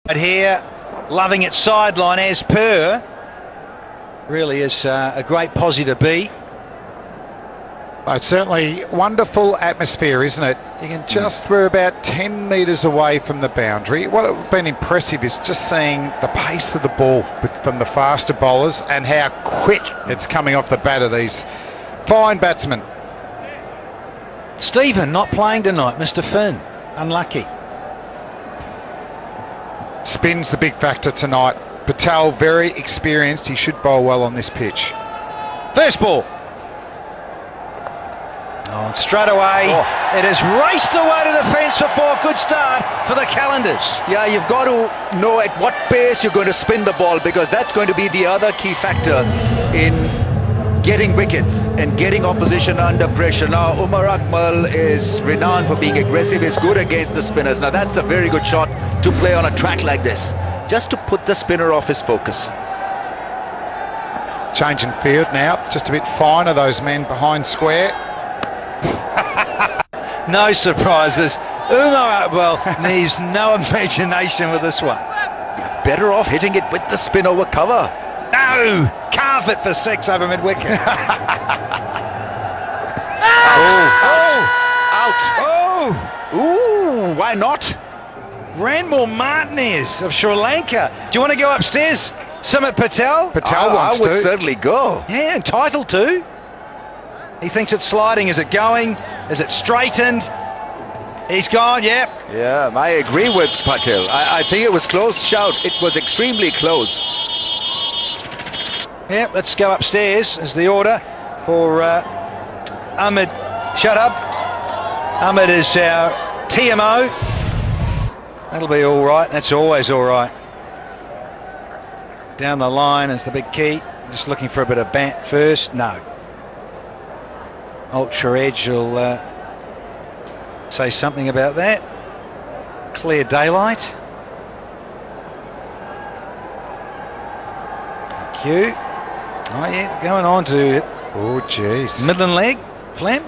But here, loving it sideline as per. Really is a great posse to be. It's certainly wonderful atmosphere, isn't it? You can we're about 10 metres away from the boundary. What has been impressive is just seeing the pace of the ball from the faster bowlers and how quick it's coming off the bat of these fine batsmen. Stephen not playing tonight, Mr. Finn. Unlucky. Spin's the big factor tonight. Patel, very experienced. He should bowl well on this pitch. First ball. Oh, straight away, It has raced away to the fence for 4. Good start for the Calendars. Yeah, you've got to know at what pace you're going to spin the ball, because that's going to be the other key factor in getting wickets and getting opposition under pressure. Now, Umar Akmal is renowned for being aggressive. He's good against the spinners. Now, that's a very good shot to play on a track like this, just to put the spinner off his focus. Changing field now, just a bit finer, those men behind square. No surprises. Umar Akmal needs no imagination with this one. You're better off hitting it with the spin over cover. No! Carve it for 6 over mid-wicket. Out. Ooh, why not? Ranmore Martinez of Sri Lanka. Do you want to go upstairs, Sumit Patel? Patel wants to. I would certainly go. Yeah, entitled to. He thinks it's sliding. Is it going? Is it straightened? He's gone, yep. Yeah, I agree with Patel. I think it was close shout. It was extremely close. Yep, let's go upstairs is the order for Ahmed. Shut up. Ahmed is our TMO. That'll be all right. That's always all right. Down the line is the big key. Just looking for a bit of bat first. No. Ultra Edge will say something about that. Clear daylight. Thank you. Oh yeah, going on to Oh jeez. Midland leg, Flem.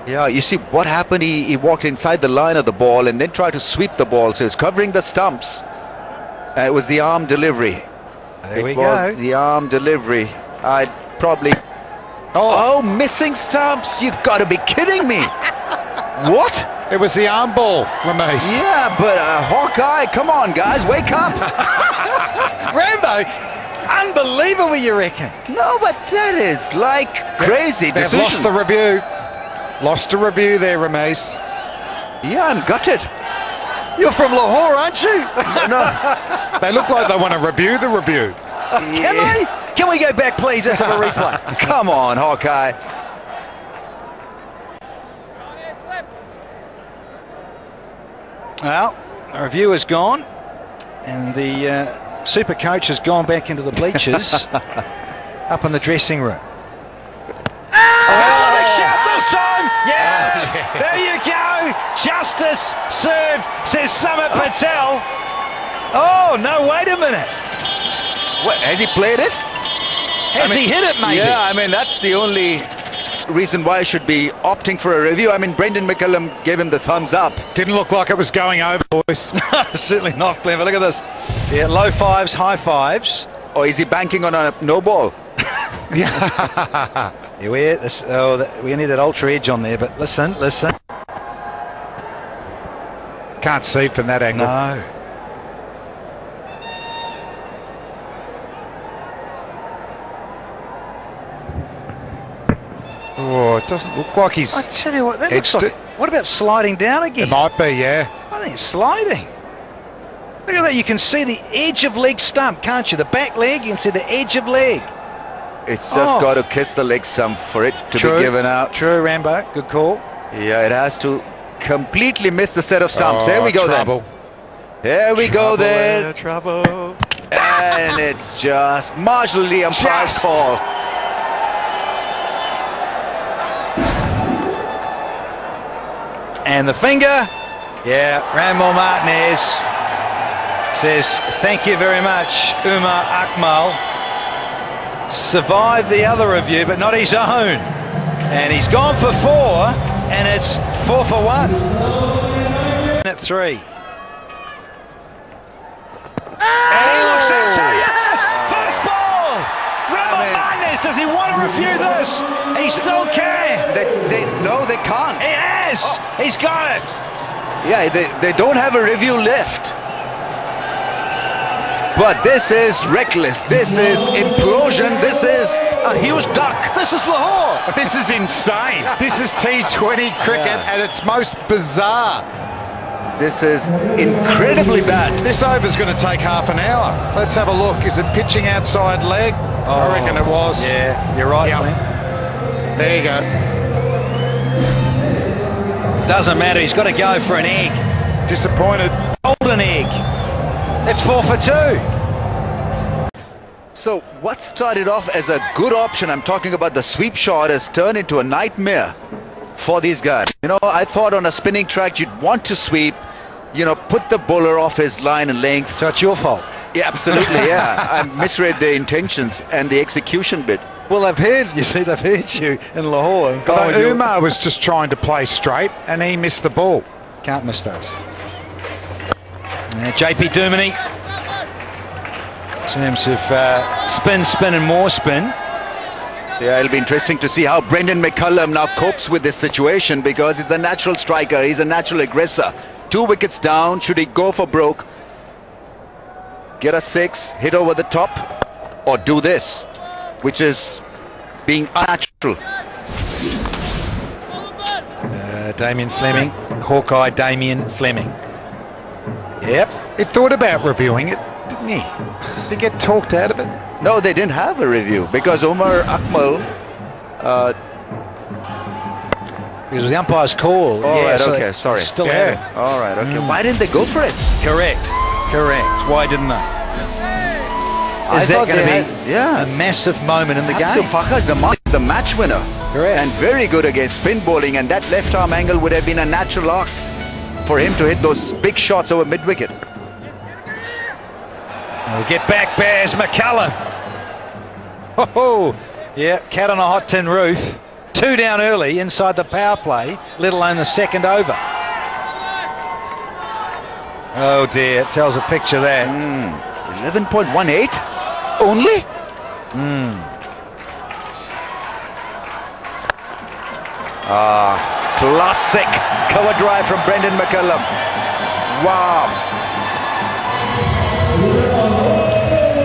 Yeah, you see what happened, he walked inside the line of the ball and then tried to sweep the ball, so he's covering the stumps. It was the arm delivery. There we go. The arm delivery. I'd probably... Oh, missing stumps. You got to be kidding me. What? It was the arm ball, Ramesh. Yeah, but Hawkeye, come on, guys, wake up. Rambo, unbelievable, you reckon? No, but that is like crazy They've decision. lost the review. Lost a review there, Ramesh. Yeah, I'm gutted. You're from Lahore, aren't you? No. They look like they want to review the review. Can they? Can we go back, please? Let's have a replay. Come on, Hawkeye. Well, the review is gone, and the super coach has gone back into the bleachers up in the dressing room. Oh, big shout this time! Yeah, there you go. Justice served, says Sumit Patel. Oh, no, wait a minute. What, has he played it? Has he hit it, maybe? Yeah, I mean, that's the only reason why I should be opting for a review. I mean, Brendan McCullum gave him the thumbs up. Didn't look like it was going over, boys. Certainly not, Clever. Look at this. Yeah, low fives, high fives. Or is he banking on a no ball? Yeah. Yeah, we need that ultra edge on there, but listen. Can't see from that angle. No. Oh, it doesn't look like he's... I tell you what, that looks like... What about sliding down again? It might be, yeah. I think it's sliding. Look at that, you can see the edge of leg stump, can't you? The back leg, you can see the edge of leg. It's just got to kiss the leg stump for it to be given out. True, Rambo, good call. Yeah, it has to completely miss the set of stumps. There we go then. There we go then. Trouble. And it's just marginally umpire's call. And the finger, yeah, Ranmore Martinez says, thank you very much, Umar Akmal. Survived the other review, but not his own. And he's gone for 4, and it's 4 for 1. At 3. Bears, does he want to review this? He still can. No, they can't. He has. He's got it. Yeah, they don't have a review left. But this is reckless. This is implosion. This is a huge duck. This is Lahore. This is insane. This is T20 cricket at its most bizarre. This is incredibly bad. This over's going to take half an hour. Let's have a look. Is it pitching outside leg? I reckon it was. Yeah, you're right, Flynn. There you go. Doesn't matter, he's got to go for an egg. Disappointed. Golden egg. It's 4 for 2. So what started off as a good option, I'm talking about the sweep shot, has turned into a nightmare for these guys. You know, I thought on a spinning track you'd want to sweep, you know, put the bowler off his line and length. So it's your fault. Yeah, absolutely, yeah. I misread the intentions and the execution bit. Well, they've heard you in Lahore. Although Umar was just trying to play straight and he missed the ball. Can't miss those. JP Duminy, in terms of spin and more spin. Yeah, it'll be interesting to see how Brendan McCullum now copes with this situation, because he's a natural striker, he's a natural aggressor. 2 wickets down, should he go for broke, get a 6, hit over the top, or do this, which is being unnatural. Damien Fleming, Hawkeye Damien Fleming. Yep. He thought about reviewing it, didn't he? Did he get talked out of it? No, they didn't have a review because Umar Akmal. Because it was the umpire's call. Right, so okay, sorry. Still there. All right, okay. Why didn't they go for it? Correct. Why didn't they? Is that going to be a massive moment in the game? Fakhar Zaman is the match winner. Correct. And very good against spin bowling, and that left arm angle would have been a natural arc for him to hit those big shots over mid-wicket. We'll get back, Bears. McCullum. Oh, yeah, cat on a hot tin roof. 2 down early inside the power play, let alone the second over. Oh dear, it tells a picture there. 11.18 only? Classic cover drive from Brendan McCullum. Wow.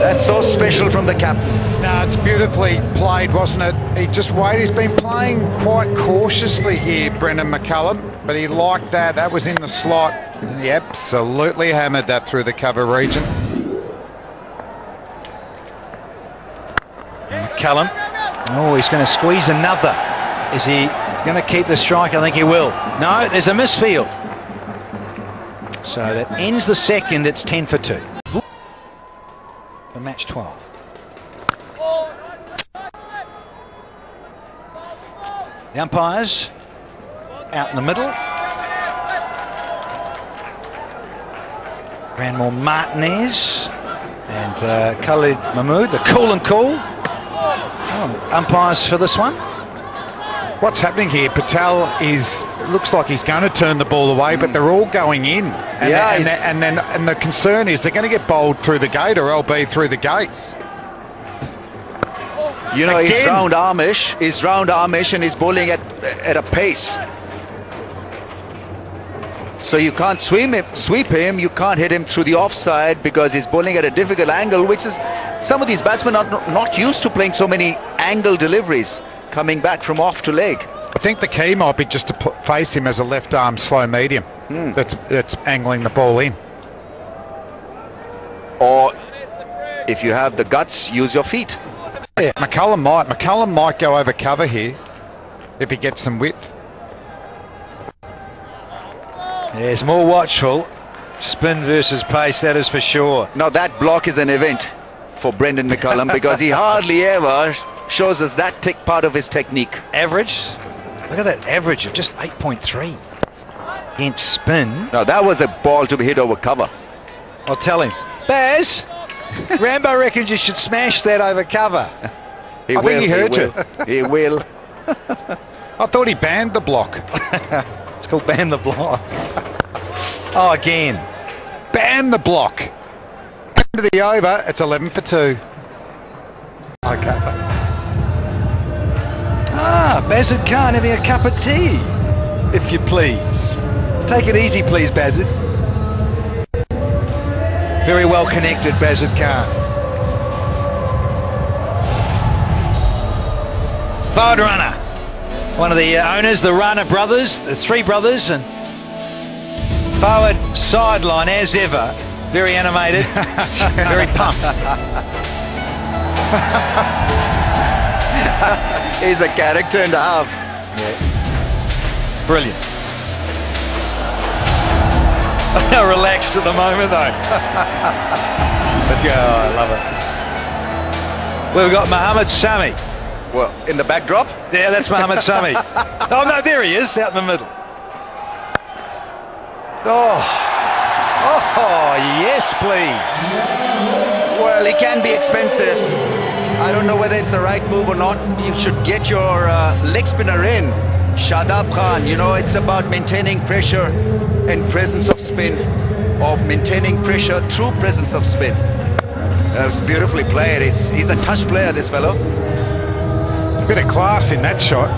That's so special from the captain. No, it's beautifully played, wasn't it? He just waited. He's been playing quite cautiously here, Brendan McCullum, but he liked that. That was in the slot. And he absolutely hammered that through the cover region. McCullum. Oh, he's going to squeeze another. Is he going to keep the strike? I think he will. No, there's a misfield. So that ends the second. It's 10 for 2. For match 12. The umpires out in the middle. Granmore Martinez and Khalid Mahmood, the cool and cool. Umpires for this one. What's happening here? Patel looks like he's going to turn the ball away, but they're all going in. And the concern is they're going to get bowled through the gate, or LB through the gate. You know, he's round armish. He's round armish, and he's bowling at a pace. So you can't sweep him. You can't hit him through the offside because he's bowling at a difficult angle, which is some of these batsmen are not used to playing so many angle deliveries coming back from off to leg. I think the key might be just to face him as a left arm slow medium. That's angling the ball in. Or if you have the guts, use your feet. Yeah, McCullum might go over cover here if he gets some width. Yes, more watchful. Spin versus pace, that is for sure. Now that block is an event for Brendan McCullum because he hardly ever shows us that part of his technique. Average. Look at that average of just 8.3 against spin. Now that was a ball to be hit over cover. I'll tell him. Baz, Rambo reckons you should smash that over cover. I think he heard you. He will. I thought he banned the block. It's called ban the block. Oh, again. Ban the block. Into the over, it's 11 for 2. Okay. Ah, Bazard Khan having a cup of tea, if you please. Take it easy, please, Bazard. Very well connected, Bazard Khan. Forward runner. One of the owners, the Rana brothers, the three brothers, and forward sideline as ever. Very animated, very pumped. He's a character and a half. Yeah. Brilliant. Relaxed at the moment though. But yeah, I love it. We've got Mohammed Sami. Well, in the backdrop? Yeah, that's Mohammed Sami. Oh no, there he is, out in the middle. Oh, yes, please. Well, he can be expensive. I don't know whether it's the right move or not. You should get your leg spinner in. Shadab Khan, you know, it's about maintaining pressure and presence of spin, or maintaining pressure through presence of spin. That was beautifully played. He's a touch player, this fellow. A bit of class in that shot.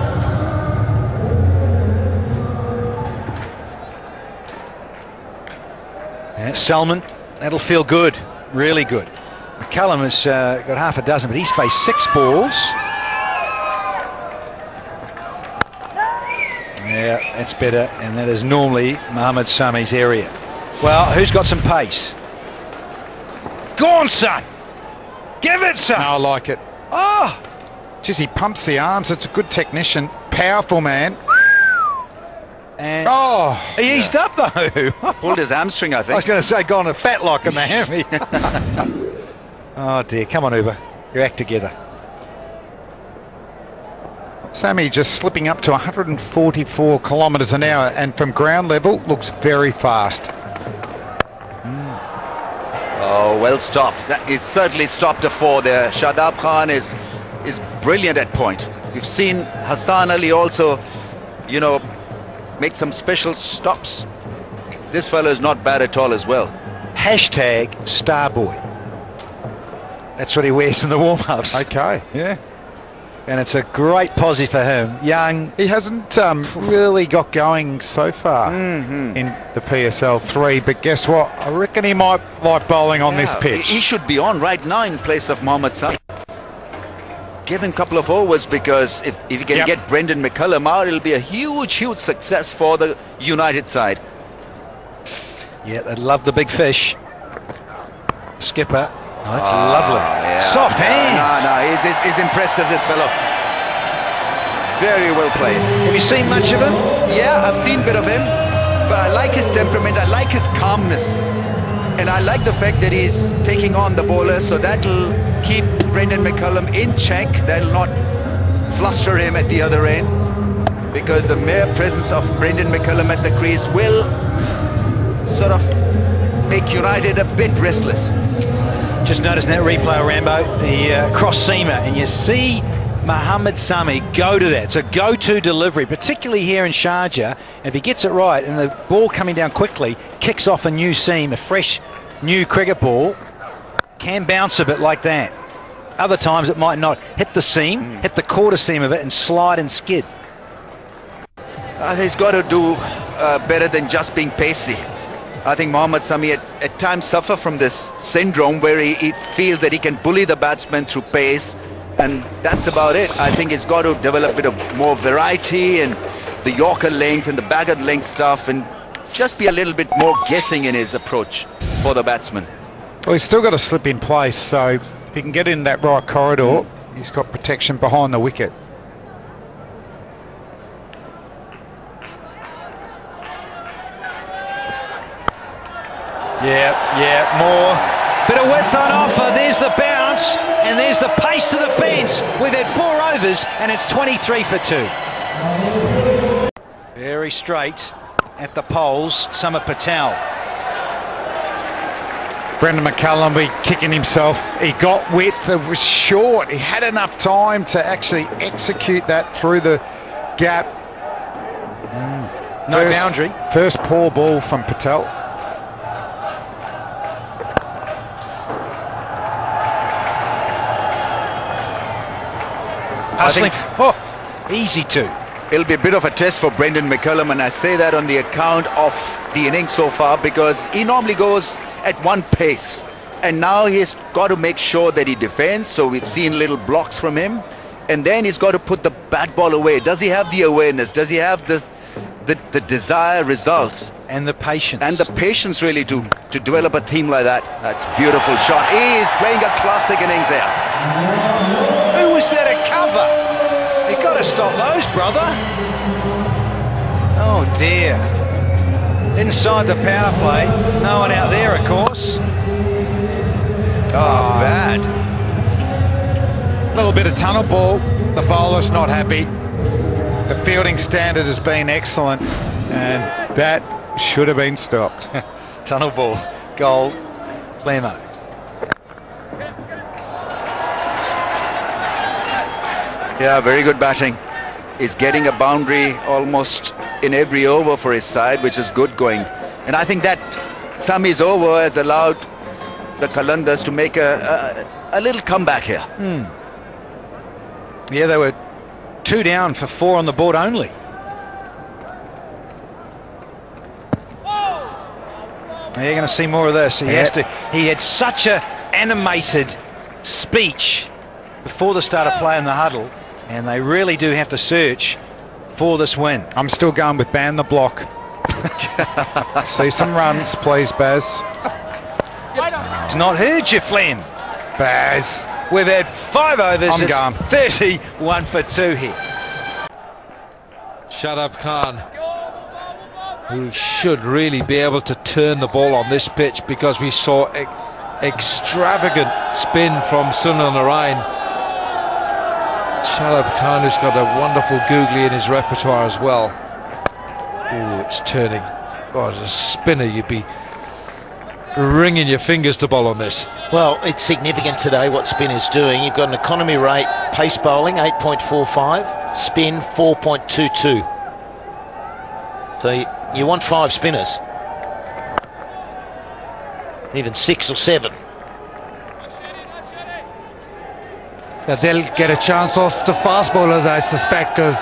Yeah, Salman, that'll feel good, really good. McCullum has got half a dozen, but he's faced 6 balls. Yeah, that's better, and that is normally Mohammed Sami's area. Well, who's got some pace? Go on, son! Give it, son! No, I like it. Oh! Geez, he pumps the arms. It's a good technician. Powerful man. And oh! He eased up, though. Pulled his hamstring, I think. I was going to say, gone a fat lock in the hammy. Oh, dear. Come on, Uber. You act together. Sami just slipping up to 144 kilometres an hour, and from ground level looks very fast. Oh, well stopped. That is certainly stopped a 4 there. Shadab Khan is brilliant at point. We've seen Hassan Ali also, you know, make some special stops. This fellow is not bad at all as well. Hashtag Starboy. That's what he wears in the warm-ups. Okay. Yeah. And it's a great posse for him. Young. He hasn't really got going so far in the PSL 3, but guess what? I reckon he might like bowling on this pitch. He should be on right now in place of Mohammed Sami. Give him a couple of overs, because if you can get Brendan McCullum out, it'll be a huge success for the United side. Yeah, they love the big fish. Skipper. Oh, that's lovely. Yeah. Soft hands. No, he's impressive, this fellow. Very well played. Have you seen much of him? Yeah, I've seen a bit of him, but I like his temperament, I like his calmness, and I like the fact that he's taking on the bowler, so that'll keep Brendan McCullum in check. That'll not fluster him at the other end, because the mere presence of Brendan McCullum at the crease will sort of make United a bit restless. Just noticing that replay, Rambo, the cross seamer, and you see Mohammed Sami go to that. It's a go-to delivery, particularly here in Sharjah. If he gets it right and the ball coming down quickly, kicks off a new seam, a fresh new cricket ball, can bounce a bit like that. Other times it might not hit the seam, hit the quarter seam of it and slide and skid. He's got to do better than just being pacey. I think Mohammed Sami at times suffer from this syndrome where he feels that he can bully the batsman through pace, and that's about it. I think he's got to develop a bit of more variety and the Yorker length and the Baggett length stuff, and just be a little bit more guessing in his approach for the batsman. Well, he's still got to slip in place, so if he can get in that right corridor, he's got protection behind the wicket. Yeah, more. Bit of width on offer. There's the bounce, and there's the pace to the fence. We've had 4 overs, and it's 23 for 2. Very straight at the poles, Summer Patel. Brendan McCullum be kicking himself. He got width, it was short. He had enough time to actually execute that through the gap. No boundary. First poor ball from Patel. Hustling. Oh, Easy to. It'll be a bit of a test for Brendan McCullum, and I say that on the account of the innings so far, because he normally goes at one pace, and now he's got to make sure that he defends. So we've seen little blocks from him, and then he's got to put the bat ball away. Does he have the awareness? Does he have the desired result? And the patience. And the patience really to develop a team like that. That's a beautiful shot. He is playing a classic innings there. Who was there to cover? You've got to stop those, brother. Oh dear. Inside the power play. No one out there, of course. Oh, bad. A little bit of tunnel ball. The bowler's not happy. The fielding standard has been excellent, and that should have been stopped. Tunnel ball. Goal. Lemo. Yeah, very good batting. He's getting a boundary almost in every over for his side, which is good going. And I think that Sami's over has allowed the Qalandars to make a little comeback here. Yeah, they were 2 down for 4 on the board only. Now you're going to see more of this. He has to. He had such a animated speech before the start of play in the huddle, and they really do have to search for this win. I'm still going with ban the block. See some runs, please, Baz. He's not heard you, Flem. Baz. We've had 5 overs. I'm it's gone. 31 for 2 here. Shadab Khan, who should really be able to turn the ball on this pitch, because we saw extravagant spin from Sunil Narayan. Shadab Khan has got a wonderful googly in his repertoire as well. Ooh, it's turning. God, as a spinner, you'd be wringing your fingers to bowl on this. Well, it's significant today what spin is doing. You've got an economy rate pace bowling 8.45, spin 4.22. So you want 5 spinners, even 6 or 7. Yeah, they'll get a chance off the fast bowlers, I suspect, because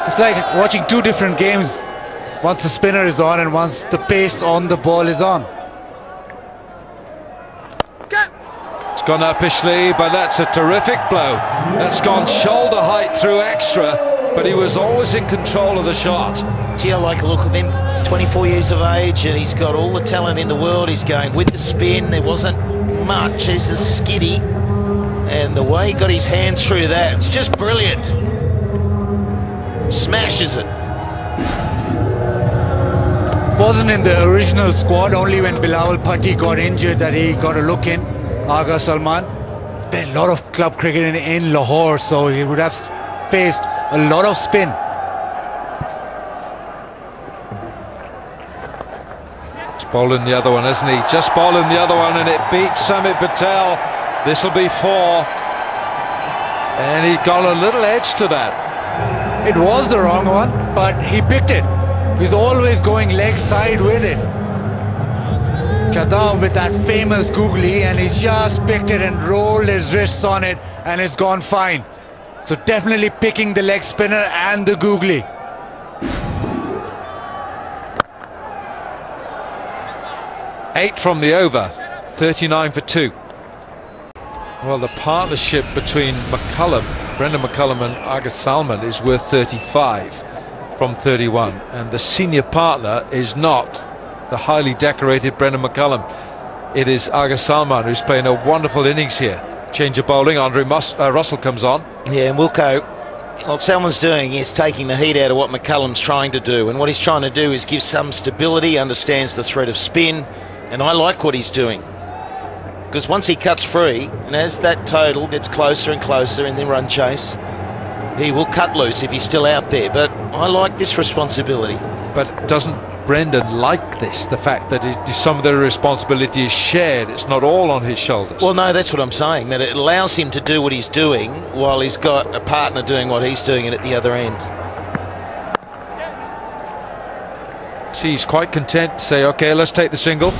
it's like watching 2 different games. Once the spinner is on and once the pace on the ball is on. It's gone uppishly, but that's a terrific blow. That's gone shoulder height through extra, but he was always in control of the shot. Gee, I like the look of him. 24 years of age, and he's got all the talent in the world. He's going with the spin. There wasn't much. He's a skiddy, and the way he got his hands through that, it's just brilliant. Smashes it. Wasn't in the original squad, only when Bilawal Bhatti got injured that he got a look in. Agha Salman. There's been a lot of club cricket in Lahore, so he would have faced a lot of spin. Just bowling the other one, isn't he? Just bowling the other one, and it beats Samit Patel. This will be 4. And he got a little edge to that. It was the wrong one, but he picked it. He's always going leg side with it. Shadab with that famous googly, and he's just picked it and rolled his wrists on it, and it's gone fine. So definitely picking the leg spinner and the googly. Eight from the over, 39 for 2. Well, the partnership between Brendan McCullum and Agha Salman is worth 35 from 31, and the senior partner is not the highly decorated Brendan McCullum. It is Agha Salman, who's playing a wonderful innings here. Change of bowling, Andre Russell comes on. Yeah, and Wilco, what Salman's doing is taking the heat out of what McCullum's trying to do, and what he's trying to do is give some stability, understands the threat of spin, and I like what he's doing. Because once he cuts free, and as that total gets closer and closer in the run chase, he will cut loose if he's still out there. But I like this responsibility. But doesn't Brendan like this, the fact that some of the responsibility is shared, it's not all on his shoulders? Well, no, that's what I'm saying, that it allows him to do what he's doing while he's got a partner doing what he's doing at the other end. See, he's quite content to say, okay, let's take the single.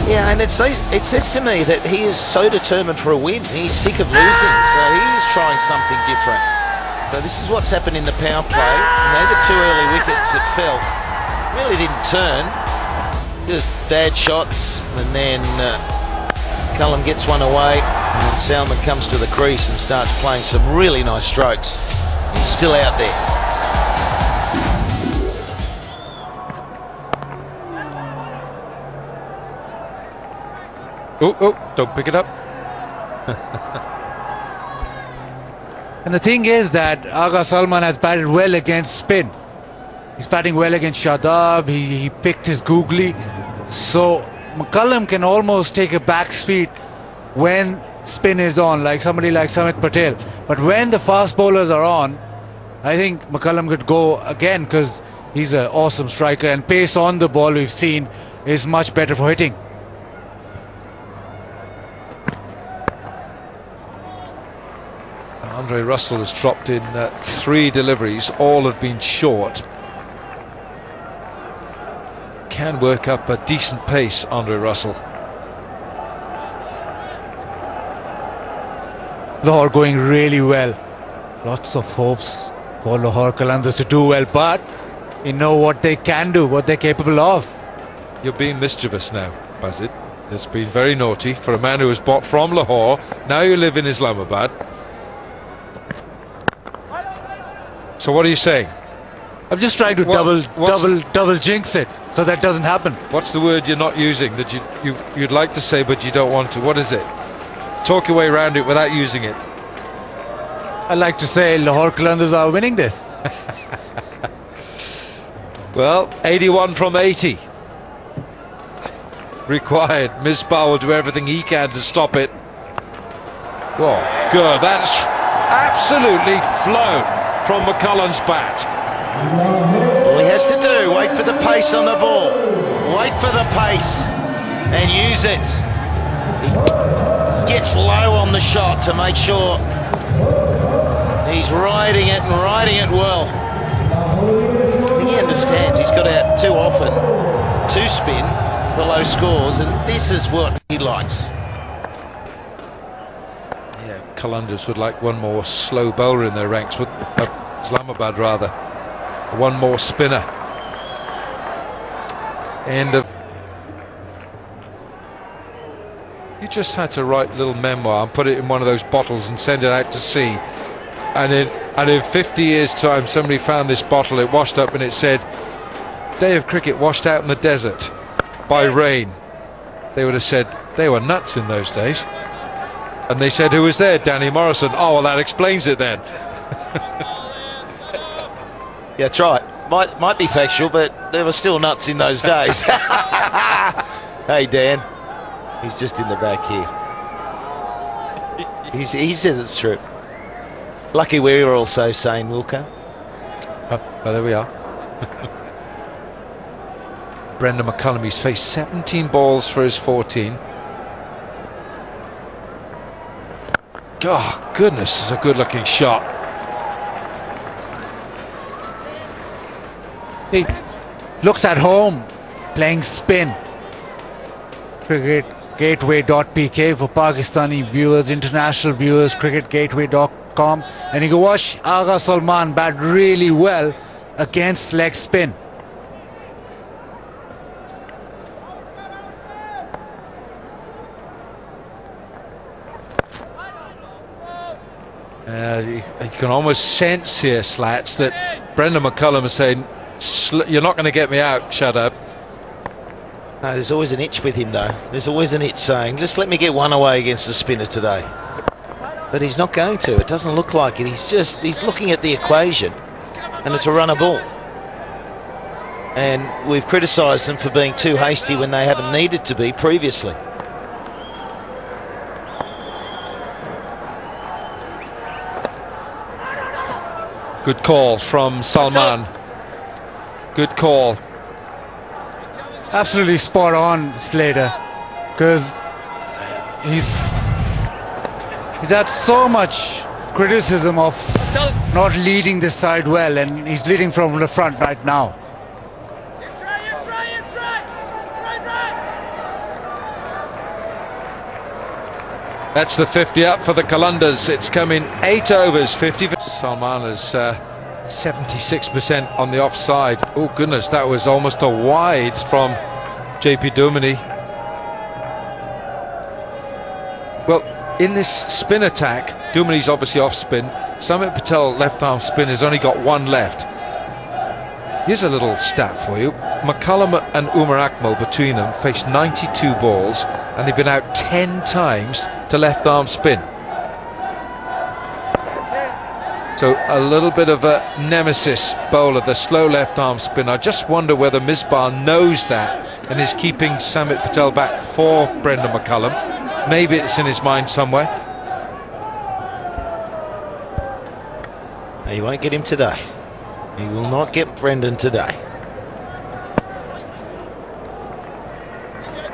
Yeah, and it says to me that he is so determined for a win. He's sick of losing, so he is trying something different. So this is what's happened in the power play. And they were 2 early wickets that fell. Really didn't turn. Just bad shots, and then Cullum gets one away, and then Salmon comes to the crease and starts playing some really nice strokes. He's still out there. Oh, don't pick it up. And the thing is that Agha Salman has batted well against spin. He's batting well against Shadab. He picked his googly. So McCullum can almost take a back speed when spin is on, like somebody like Samit Patel. But when the fast bowlers are on, I think McCullum could go again, because he's an awesome striker, and pace on the ball we've seen is much better for hitting. Andre Russell has dropped in 3 deliveries. All have been short. Can work up a decent pace, Andre Russell. Lahore going really well. Lots of hopes for Lahore Qalandars to do well, but you know what they can do, what they're capable of. You're being mischievous now, Basit. It's been very naughty for a man who was bought from Lahore. Now you live in Islamabad. So what are you saying? I'm just trying to double jinx it, so that doesn't happen. What's the word you're not using that you'd like to say but you don't want to? What is it? Talk your way around it without using it. I'd like to say Lahore Qalandars are winning this. Well, 81 from 80 required. Misbah will do everything he can to stop it. Oh, good. That's absolutely flown from McCullum's bat. All he has to do, wait for the pace on the ball. Wait for the pace and use it. He gets low on the shot to make sure he's riding it and riding it well. I think he understands he's got out too often to spin for low scores, and this is what he likes. Yeah, Qalandars would like one more slow bowler in their ranks, with Islamabad rather. One more spinner. End of. You just had to write a little memoir and put it in one of those bottles and send it out to sea. And in 50 years' time, somebody found this bottle, it washed up, and it said, "Day of cricket washed out in the desert by rain." They would have said they were nuts in those days. And they said, "Who was there? Danny Morrison." Oh, well, that explains it then. Yeah, that's right. Might be factual, but they were still nuts in those days. Hey, Dan. He's just in the back here. He says it's true. Lucky we were also sane, Wilco. Oh, there we are. Brendan McCullum, he's faced 17 balls for his 14. Oh, goodness, it's a good-looking shot. He looks at home, playing spin. cricketgateway.pk for Pakistani viewers, international viewers, cricketgateway.com. And you can watch Agha Salman bat really well against leg spin. You can almost sense here, Slats, that Brendan McCullum is saying, "You're not going to get me out, shut up." No, there's always an itch with him, though. There's always an itch saying, just let me get one away against the spinner today. But he's not going to. It doesn't look like it. He's looking at the equation, and it's a runner ball. And we've criticised them for being too hasty when they haven't needed to be previously. Good call from Salman. Good call. Absolutely spot on, Slater, because he's had so much criticism of not leading this side well, and he's leading from the front right now. That's the 50 up for the Qalandars. It's coming 8 overs, 50. Salman is 76% on the offside. Oh goodness, that was almost a wide from JP Duminy. Well, in this spin attack, Dumini's obviously off spin. Samit Patel left arm spin has only got one left. Here's a little stat for you. McCullum and Umar Akmal between them faced 92 balls and they've been out 10 times to left arm spin. So a little bit of a nemesis bowler, the slow left arm spin. I just wonder whether Misbah knows that and is keeping Samit Patel back for Brendan McCullum. Maybe it's in his mind somewhere. He won't get him today. He will not get Brendan today.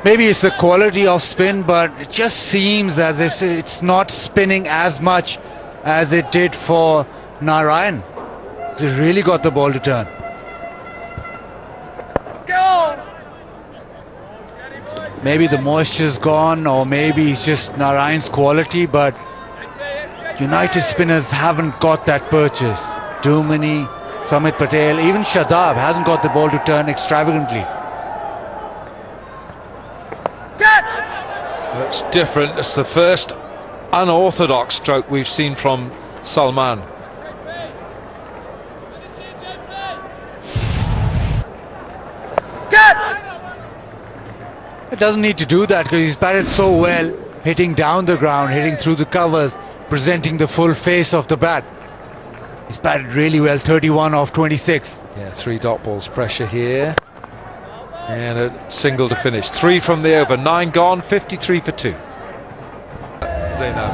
Maybe it's the quality of spin, but it just seems as if it's not spinning as much as it did for Narayan. They really got the ball to turn. Go! Maybe the moisture's gone, or maybe it's just Narayan's quality, but United spinners haven't got that purchase. Duminy, Samit Patel, even Shadab hasn't got the ball to turn extravagantly. That's different. It's the first unorthodox stroke we've seen from Salman. It doesn't need to do that because he's batted so well, hitting down the ground, hitting through the covers, presenting the full face of the bat. He's batted really well, 31 off 26. Yeah, 3 dot balls pressure here. And a single to finish. 3 from the over, 9 gone, 53 for 2. Zainab.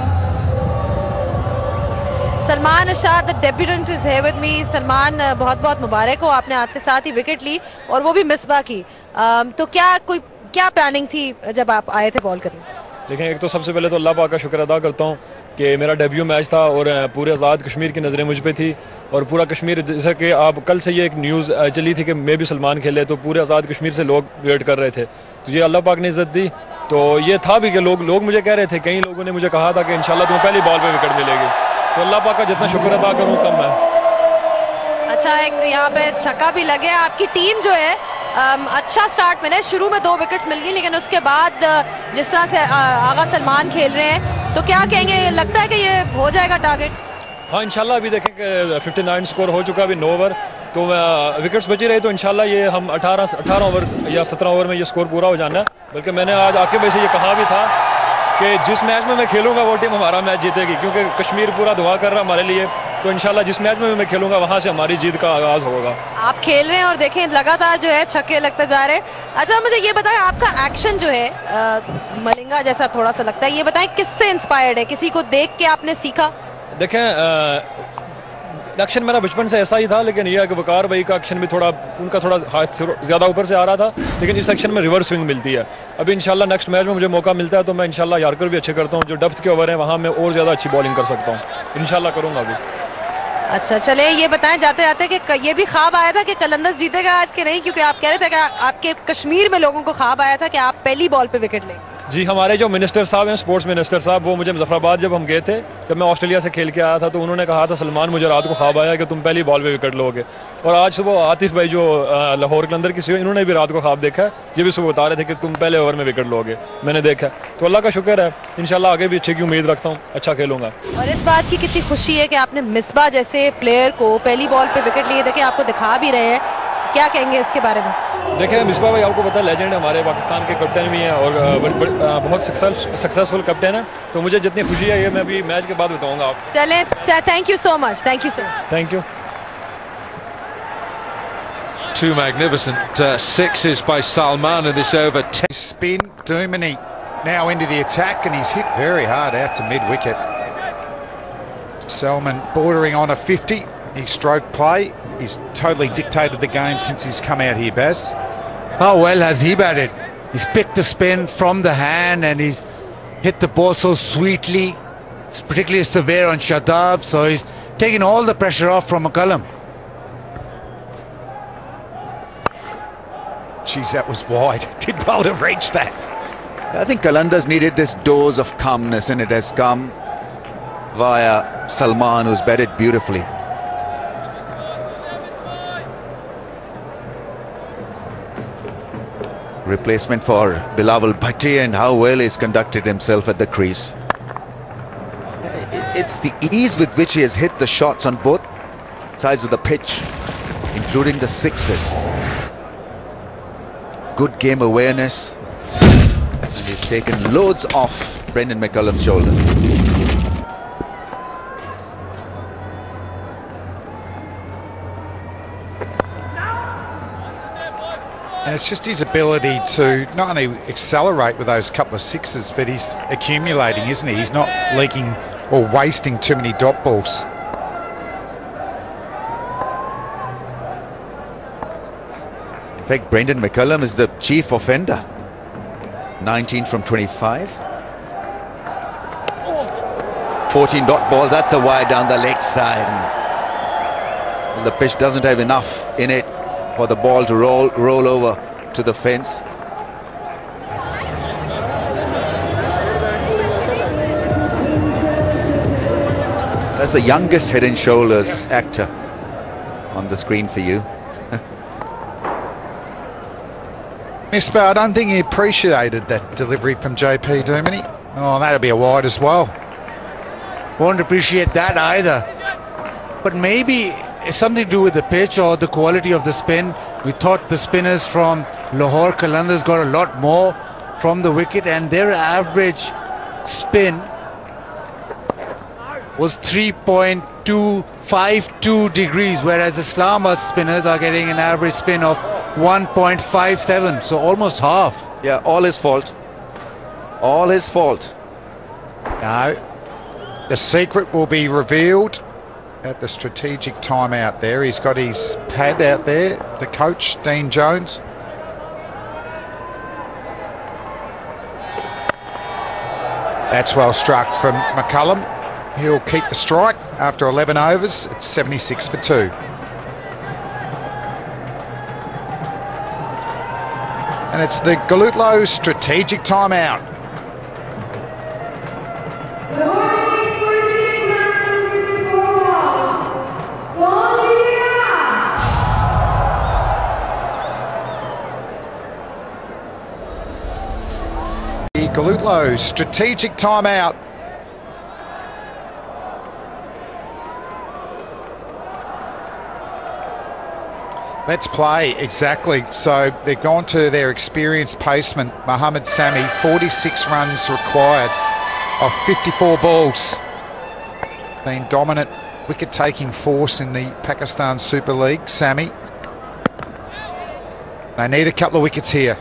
Salman Ashar the debutante is here with me. Salman, बहुत बहुत मुबारक हो, आपने आते साथ ही wicket ली और वो भी मिसबा की. तो क्या प्लानिंग थी जब आप आए थे बॉल करने? देखें, एक तो सबसे पहले तो अल्लाह पाक का शुक्र अदा करता हूँ कि मेरा डेब्यू मैच था और पूरे आज़ाद कश्मीर की नज़रें मुझ पे थी और पूरा कश्मीर, जैसा कि आप कल से ये एक न्यूज़ चली थी कि मैं भी सलमान खेले, तो पूरे आज़ाद कश्मीर से लोग वेट कर रहे थे. तो ये अल्लाह पाक ने इज़्ज़त दी. तो ये था भी कि लोग मुझे कह रहे थे, कई लोगों ने मुझे कहा था कि इंशाल्लाह तुम्हें पहली बॉल पे विकेट मिलेगी. तो अल्लाह पाक का जितना शुक्र अदा करूँ कम है. अच्छा, एक यहाँ पे छक्का भी लगे. आपकी टीम जो है अच्छा स्टार्ट मिले, शुरू में 2 विकेट्स मिल गई, लेकिन उसके बाद जिस तरह से आगा सलमान खेल रहे हैं, तो क्या कहेंगे, लगता है कि ये हो जाएगा टारगेट? हाँ, इंशाल्लाह. अभी देखें कि 59 स्कोर हो चुका, अभी 9 ओवर, तो विकेट्स बची रही, तो इंशाल्लाह ये हम 18 ओवर या 17 ओवर में ये स्कोर पूरा हो जाना है. बल्कि मैंने आज आके भाई से ये कहा भी था कि जिस मैच में मैं खेलूंगा वो टीम हमारा मैच जीतेगी, क्योंकि कश्मीर पूरा दुआ कर रहा है हमारे लिए. तो इंशाल्लाह जिस मैच में मैं खेलूंगा वहां से हमारी जीत का आगाज होगा. आप खेल रहे हैं और देखें लगातार जो है छक्के लगते जा रहे हैं. अच्छा, मुझे ये बताएं, आपका एक्शन जो है मलिंगा जैसा थोड़ा सा लगता है, ये बताएं किससे इंस्पायर्ड है, किसी को देख के आपने सीखा? देखें, एक्शन मेरा बचपन से ऐसा ही था, लेकिन यह है कि वकार भाई का एक्शन भी उनका थोड़ा हाथ से ज़्यादा ऊपर से आ रहा था, लेकिन इस एक्शन में रिवर्स स्विंग मिलती है. अभी इंशाल्लाह नेक्स्ट मैच में मुझे मौका मिलता है तो मैं इंशाल्लाह यार्कर भी अच्छे करता हूँ. जो डेप्थ के ओवर हैं वहाँ मैं और ज़्यादा अच्छी बॉलिंग कर सकता हूँ, इंशाल्लाह करूँगा अभी. अच्छा, चले ये बताएं जाते जाते कि ये भी ख्वाब आया था कि कलंदर्स जीतेगा आज के नहीं, क्योंकि आप कह रहे थे कि आपके कश्मीर में लोगों को ख्वाब आया था कि आप पहली बॉल पे विकेट लें. जी, हमारे जो मिनिस्टर साहब हैं, स्पोर्ट्स मिनिस्टर साहब, वो मुझे मुजफ्फराबाद जब हम गए थे, जब मैं ऑस्ट्रेलिया से खेल के आया था, तो उन्होंने कहा था सलमान मुझे रात को ख्वाब आया कि तुम पहली बॉल पे विकेट लोगे. और आज सुबह आतिफ भाई जो लाहौर कलंदर की सीओ, इन्होंने भी रात को ख्वाब देखा, ये भी सुबह बता रहे थे कि तुम पहले ओवर में विकेट लोगे. मैंने देखा, तो अल्लाह का शुक्र है, इंशाल्लाह आगे भी अच्छे की उम्मीद रखता हूँ, अच्छा खेलूंगा. और इस बात की कितनी खुशी है कि आपने मिसबा जैसे प्लेयर को पहली बॉल पे विकेट लिए. देखिए, आपको दिखा भी रहे हैं, क्या कहेंगे इसके बारे में? देखिए, मिसबा भाई आपको पता है लेजेंड हमारे पाकिस्तान के कैप्टन भी हैं और बहुत सक्सेसफुल कैप्टन है. तो मुझे जितनी खुशी है ये मैं अभी मैच के बाद बताऊंगा आपको. चले, thank you so much. Thank you sir. Thank you. 2 magnificent sixes by Salman in this over. Spin, Duminy now into the attack and he's hit very hard out to mid-wicket. Salman bordering on a 50. His stroke play, he's totally dictated the game since he's come out here, Baz. How well has he batted? He's picked the spin from the hand and he's hit the ball so sweetly. It's particularly severe on Shadab, so he's taken all the pressure off from McCullum. Geez, that was wide. Did well to reach that. I think Qalandars needed this dose of calmness, and it has come via Salman, who's batted beautifully. Replacement for Bilawal Bhatti, and how well he's conducted himself at the crease. It's the ease with which he has hit the shots on both sides of the pitch, including the sixes. Good game awareness, and he's taken loads off Brendan McCullum's shoulder. And it's just his ability to not only accelerate with those couple of sixes, but he's accumulating, isn't he? He's not leaking or wasting too many dot balls. In fact, Brendan McCullum is the chief offender. 19 from 25. 14 dot balls, that's a wide down the leg side. The pitch doesn't have enough in it for the ball to roll over to the fence. That's the youngest Head and Shoulders actor on the screen for you. Misbah, I don't think he appreciated that delivery from JP Duminy. Oh, that'll be a wide as well. Won't appreciate that either. But maybe it's something to do with the pitch or the quality of the spin. We thought the spinners from Lahore Qalandars got a lot more from the wicket, and their average spin was 3.252 degrees, whereas Islamabad spinners are getting an average spin of 1.57, so almost half. Yeah, all his fault. All his fault. No, the secret will be revealed at the strategic timeout there. He's got his pad out there, the coach, Dean Jones. That's well struck from McCullum. He'll keep the strike after 11 overs. It's 76 for 2. And it's the Galutlo strategic timeout. The Galutlo strategic timeout. Let's play, exactly. So they've gone to their experienced paceman, Mohammad Sami, 46 runs required of 54 balls. Been dominant wicket-taking force in the Pakistan Super League, Sami. They need a couple of wickets here.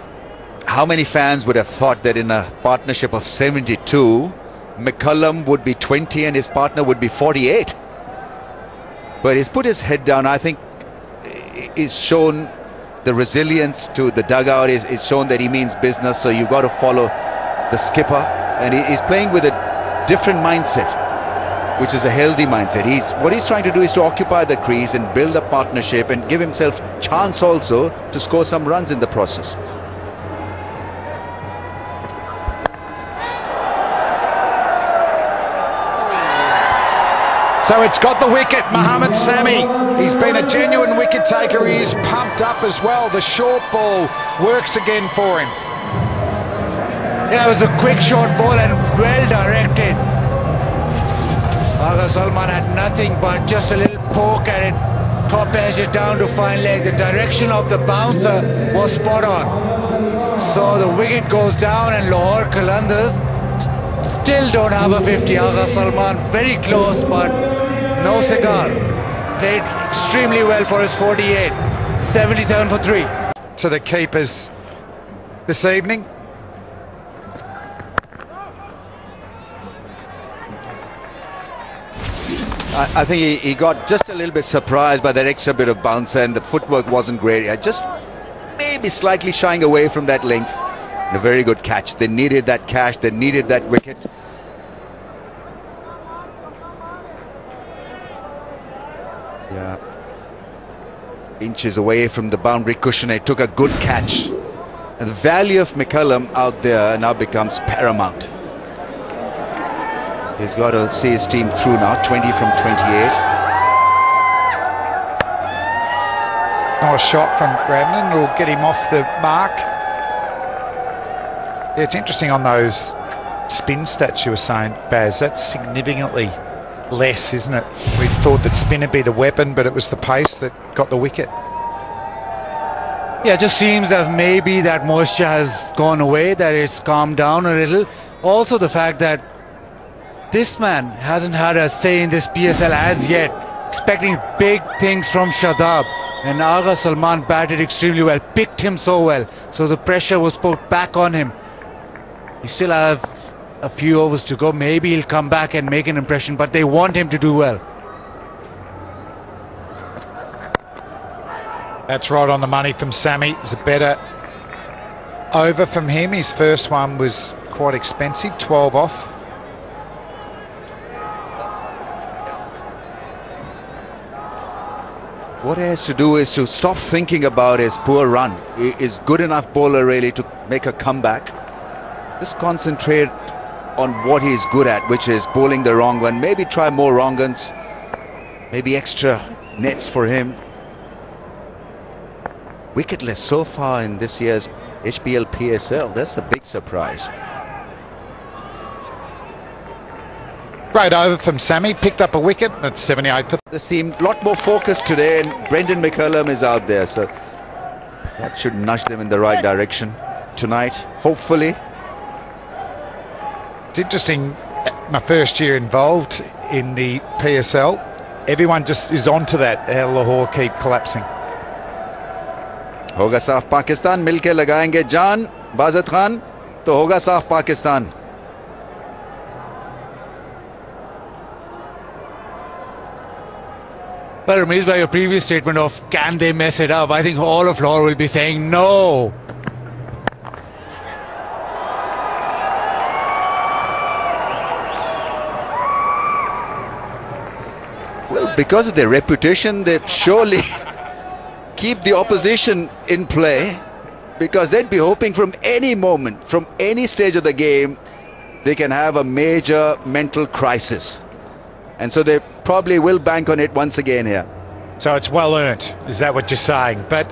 How many fans would have thought that in a partnership of 72, McCullum would be 20 and his partner would be 48? But he's put his head down. I think he's shown the resilience to the dugout. He's shown that he means business, so you've got to follow the skipper. And he's playing with a different mindset, which is a healthy mindset. What he's trying to do is to occupy the crease and build a partnership and give himself chance also to score some runs in the process. So it's got the wicket, Mohammad Sami. He's been a genuine wicket taker. He is pumped up as well. The short ball works again for him. Yeah, it was a quick short ball and well directed. Agha Salman had nothing but just a little poke at it, top edge it down to fine leg. The direction of the bouncer was spot on. So the wicket goes down and Lahore Qalandars still don't have a 50. Agha Salman very close, but no cigar. Played extremely well for his 48. 77 for 3. To the keepers this evening. I think he got just a little bit surprised by that extra bit of bouncer, and the footwork wasn't great. Just maybe slightly shying away from that length. And a very good catch. They needed that catch. They needed that wicket. Yeah. Inches away from the boundary cushion. It took a good catch And the value of McCullum out there now becomes paramount. He's got to see his team through now, 20 from 28. Nice shot from Grabman, will get him off the mark. Yeah, it's interesting on those spin stats you were saying, Baz, that's significantly less, isn't it? We thought that spin would be the weapon, but it was the pace that got the wicket. Yeah, it just seems that maybe that moisture has gone away, that it's calmed down a little. Also the fact that this man hasn't had a say in this PSL as yet, expecting big things from Shadab. And Agha Salman batted extremely well, picked him so well, so the pressure was put back on him. He still have a few overs to go, maybe he'll come back and make an impression, but they want him to do well. That's right on the money from Sammy. It's a better over from him. His first one was quite expensive, 12 off. What he has to do is to stop thinking about his poor run. He is good enough bowler really to make a comeback. Just concentrate on what he's good at, which is bowling the wrong one. Maybe try more wrong ones, maybe extra nets for him. Wicketless so far in this year's HBL PSL. That's a big surprise. Great over from Sammy, picked up a wicket. That's 78 for They seem a lot more focused today, and Brendan McCullum is out there, so that should nudge them in the right direction tonight, hopefully. It's interesting, my first year involved in the PSL, everyone just is onto that, how Lahore keep collapsing. होगा साफ पाकिस्तान, मिलके लगाएंगे जान बाज़त खान, तो होगा साफ Pakistan. Well, amazed by your previous statement of can they mess it up, I think all of Lahore will be saying no. Well, because of their reputation, they surely keep the opposition in play, because they'd be hoping from any moment, from any stage of the game, they can have a major mental crisis. And so they probably will bank on it once again here. So it's well earned, is that what you're saying? But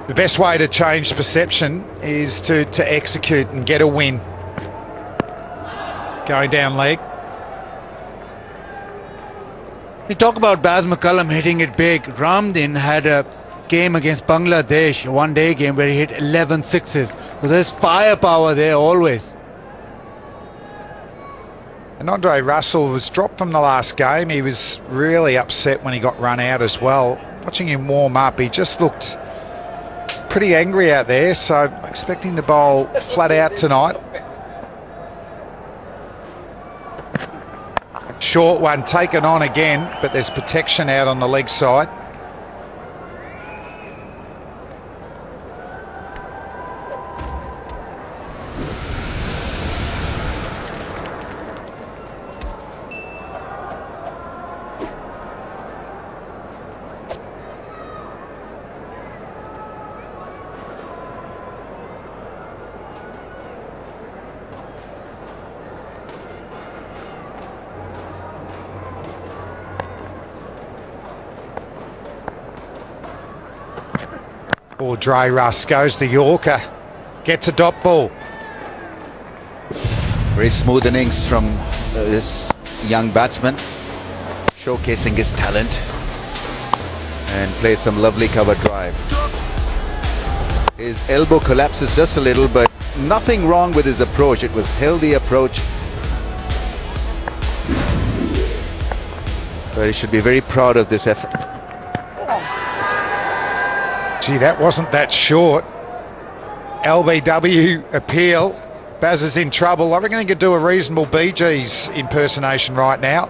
the best way to change perception is to execute and get a win. Going down leg. You talk about Baz McCullum hitting it big. Ramdin had a game against Bangladesh, a one-day game where he hit 11 sixes. So there's firepower there always. And Andre Russell was dropped from the last game. He was really upset when he got run out as well. Watching him warm up, he just looked pretty angry out there, so expecting to bowl flat out tonight. Short one taken on again, but there's protection out on the leg side. Or Dre Russ goes the Yorker, gets a dot ball. Very smooth innings from this young batsman, showcasing his talent, and plays some lovely cover drive. His elbow collapses just a little, but nothing wrong with his approach. It was healthy approach. But he should be very proud of this effort. Gee, that wasn't that short. LBW appeal. Baz is in trouble. I reckon he could do a reasonable BG's impersonation right now.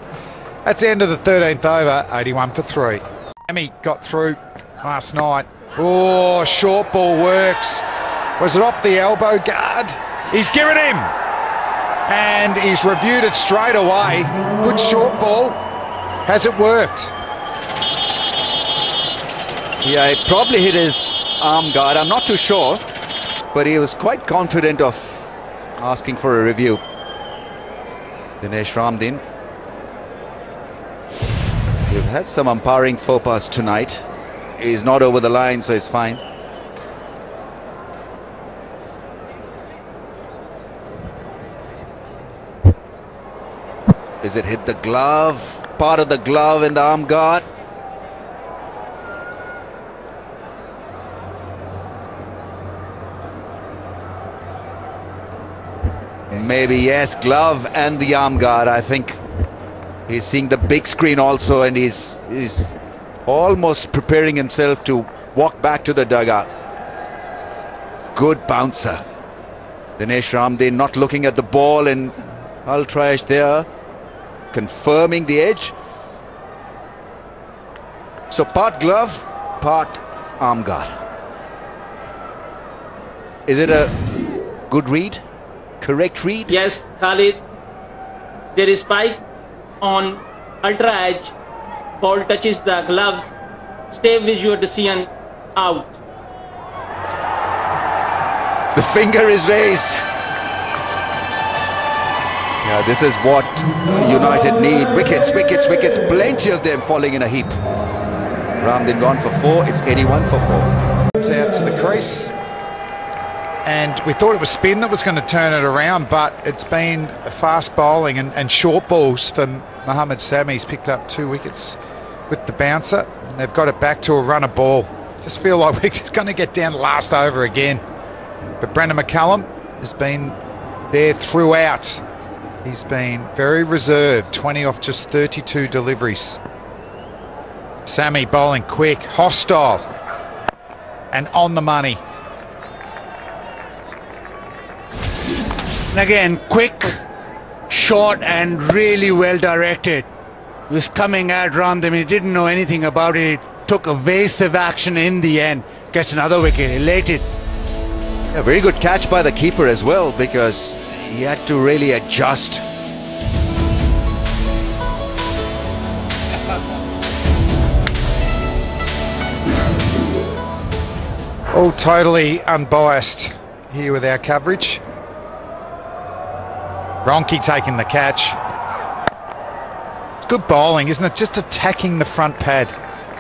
That's the end of the 13th over, 81 for 3. Sammy got through last night. Oh, short ball works. Was it off the elbow guard? He's given him. And he's reviewed it straight away. Good short ball. Has it worked? Yeah, it probably hit his arm guard. I'm not too sure. but he was quite confident of asking for a review. Dinesh Ramdin. We've had some umpiring faux pas tonight. He's not over the line, so it's fine. Is it hit the glove? Part of the glove in the arm guard. Maybe yes, glove and the arm guard. I think he's seeing the big screen also, and he's almost preparing himself to walk back to the dugout. Good bouncer. Dinesh Ramdin not looking at the ball, and Altraesh there confirming the edge. So part glove, part arm guard. Is it a good read? Correct read? Yes, Khalid. There is spike on ultra edge. Ball touches the gloves. Stay with your decision. Out. The finger is raised. Yeah, this is what United need. Wickets, wickets, wickets. Plenty of them falling in a heap. Ramdin gone for 4. It's 81 for 4. Comes out to the crease. And we thought it was spin that was going to turn it around, but it's been fast bowling and short balls for Mohammad Sami. He's picked up 2 wickets with the bouncer, and they've got it back to a runner ball. Just feel like we're going to get down last over again. But Brandon McCullum has been there throughout. He's been very reserved, 20 off just 32 deliveries. Sami bowling quick, hostile, and on the money. And again, quick, short and really well directed. He was coming at Ramdin. He didn't know anything about it. He took evasive action in the end. Gets another wicket, elated. A very good catch by the keeper as well, because he had to really adjust. All totally unbiased here with our coverage. Ronke taking the catch. It's good bowling, isn't it? Just attacking the front pad.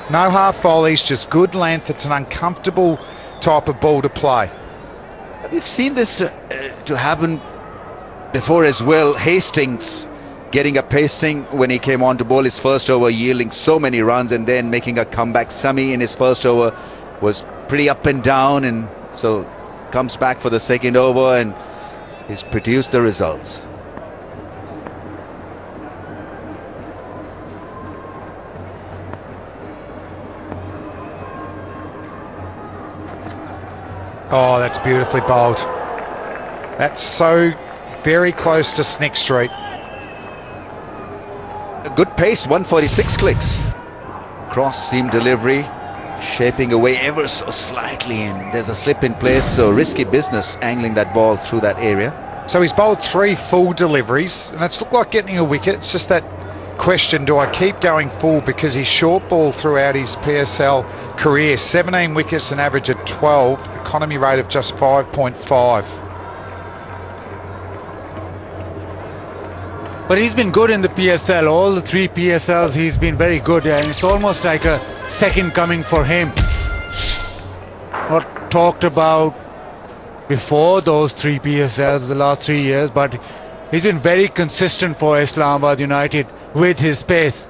No half volleys, just good length. It's an uncomfortable type of ball to play. We've seen this to happen before as well. Hastings getting a pasting when he came on to bowl his first over, yielding so many runs and then making a comeback. Sami in his first over was pretty up and down, and so comes back for the second over and he's produced the results. Oh, that's beautifully bowled. That's so very close to Snick Street. A good pace, 146 clicks. Cross seam delivery, shaping away ever so slightly, and there's a slip in place, so risky business angling that ball through that area. So he's bowled 3 full deliveries, and it's looked like getting a wicket. It's just that question, do I keep going full, because he's short ball throughout his PSL career. 17 wickets, an average of 12, economy rate of just 5.5. But he's been good in the PSL. All the 3 PSLs, he's been very good, and it's almost like a second coming for him. Not talked about before those 3 PSLs the last 3 years, but he's been very consistent for Islamabad United with his pace.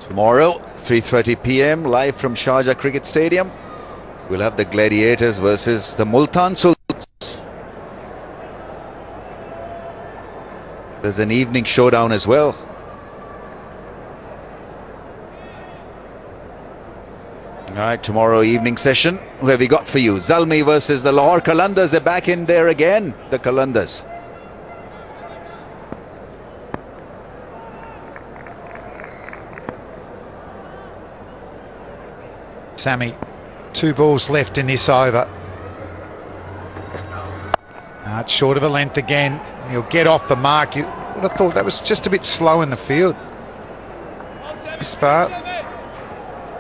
Tomorrow, 3:30 p.m, live from Sharjah Cricket Stadium, we'll have the Gladiators versus the Multan Sultans. There's an evening showdown as well. Alright, tomorrow evening session. Who have we got for you? Zalmi versus the Lahore Qalandars. They're back in there again, the Qalandars. Sami, 2 balls left in this over. It's short of a length again. He'll get off the mark. You would have thought that was just a bit slow in the field. This part,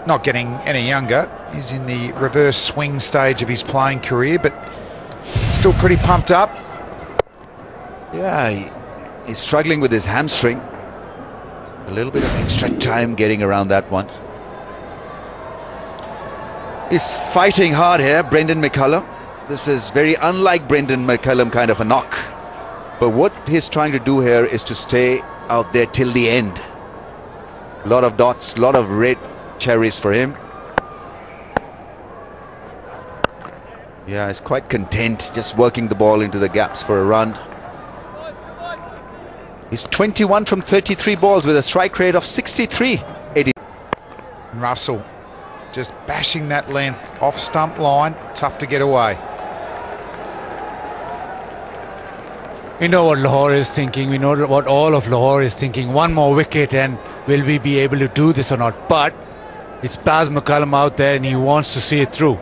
not getting any younger. He's in the reverse swing stage of his playing career, but still pretty pumped up. Yeah, he's struggling with his hamstring. A little bit of extra time getting around that one. He's fighting hard here, Brendan McCullum. This is very unlike Brendan McCullum kind of a knock. But what he's trying to do here is to stay out there till the end. A lot of dots, a lot of red cherries for him. Yeah, he's quite content just working the ball into the gaps for a run. He's 21 from 33 balls with a strike rate of 63. Russell just bashing that length off stump line. Tough to get away. We know what Lahore is thinking. We know what all of Lahore is thinking. One more wicket and will we be able to do this or not? But it's Baz McCullum out there and he wants to see it through.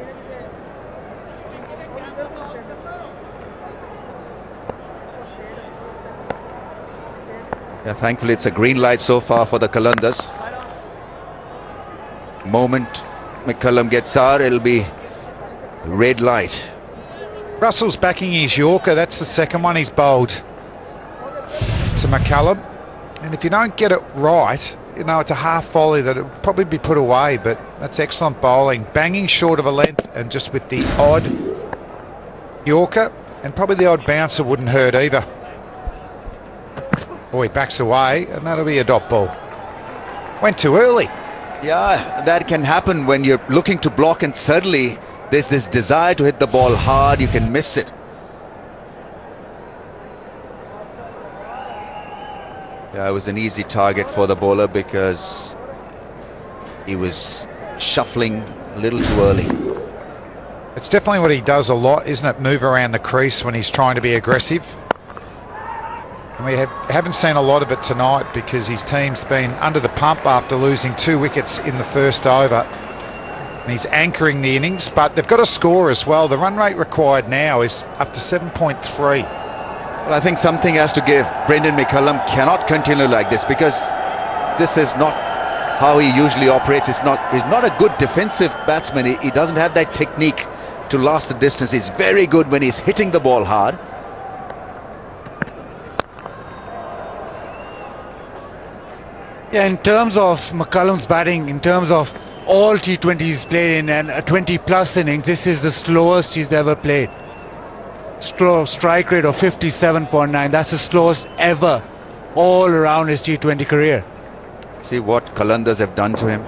Yeah, thankfully it's a green light so far for the Qalandars. Moment McCullum gets out, it'll be red light. Russell's backing his Yorker. That's the second one he's bowled to McCullum. And if you don't get it right, you know, it's a half volley that it'll probably be put away, but that's excellent bowling. Banging short of a length and just with the odd Yorker, and probably the odd bouncer wouldn't hurt either. Oh, he backs away, and that'll be a dot ball. Went too early. Yeah, that can happen when you're looking to block and suddenly there's this desire to hit the ball hard, you can miss it. Yeah, it was an easy target for the bowler because he was shuffling a little too early. It's definitely what he does a lot, isn't it? Move around the crease when he's trying to be aggressive. And we haven't seen a lot of it tonight because his team's been under the pump after losing 2 wickets in the first over. And he's anchoring the innings, but they've got a score as well. The run rate required now is up to 7.3. Well, I think something has to give. Brendan McCullum cannot continue like this because this is not how he usually operates. He's not a good defensive batsman. He doesn't have that technique to last the distance. He's very good when he's hitting the ball hard. Yeah, in terms of McCullum's batting, in terms of all T20s played in and 20 plus innings, this is the slowest he's ever played. Slow strike rate of 57.9. That's the slowest ever all around his T20 career. See what Qalandars have done to him.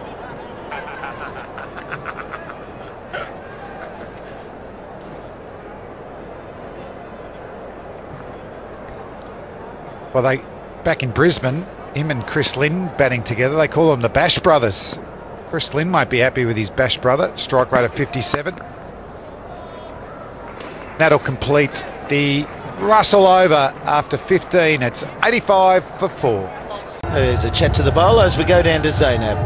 Well, back in Brisbane, him and Chris Lynn batting together. They call them the Bash Brothers. Chris Lynn might be happy with his Bash brother. Strike rate of 57. That'll complete the Russell over after 15. It's 85 for 4. There's a chat to the bowler as we go down to Zainab.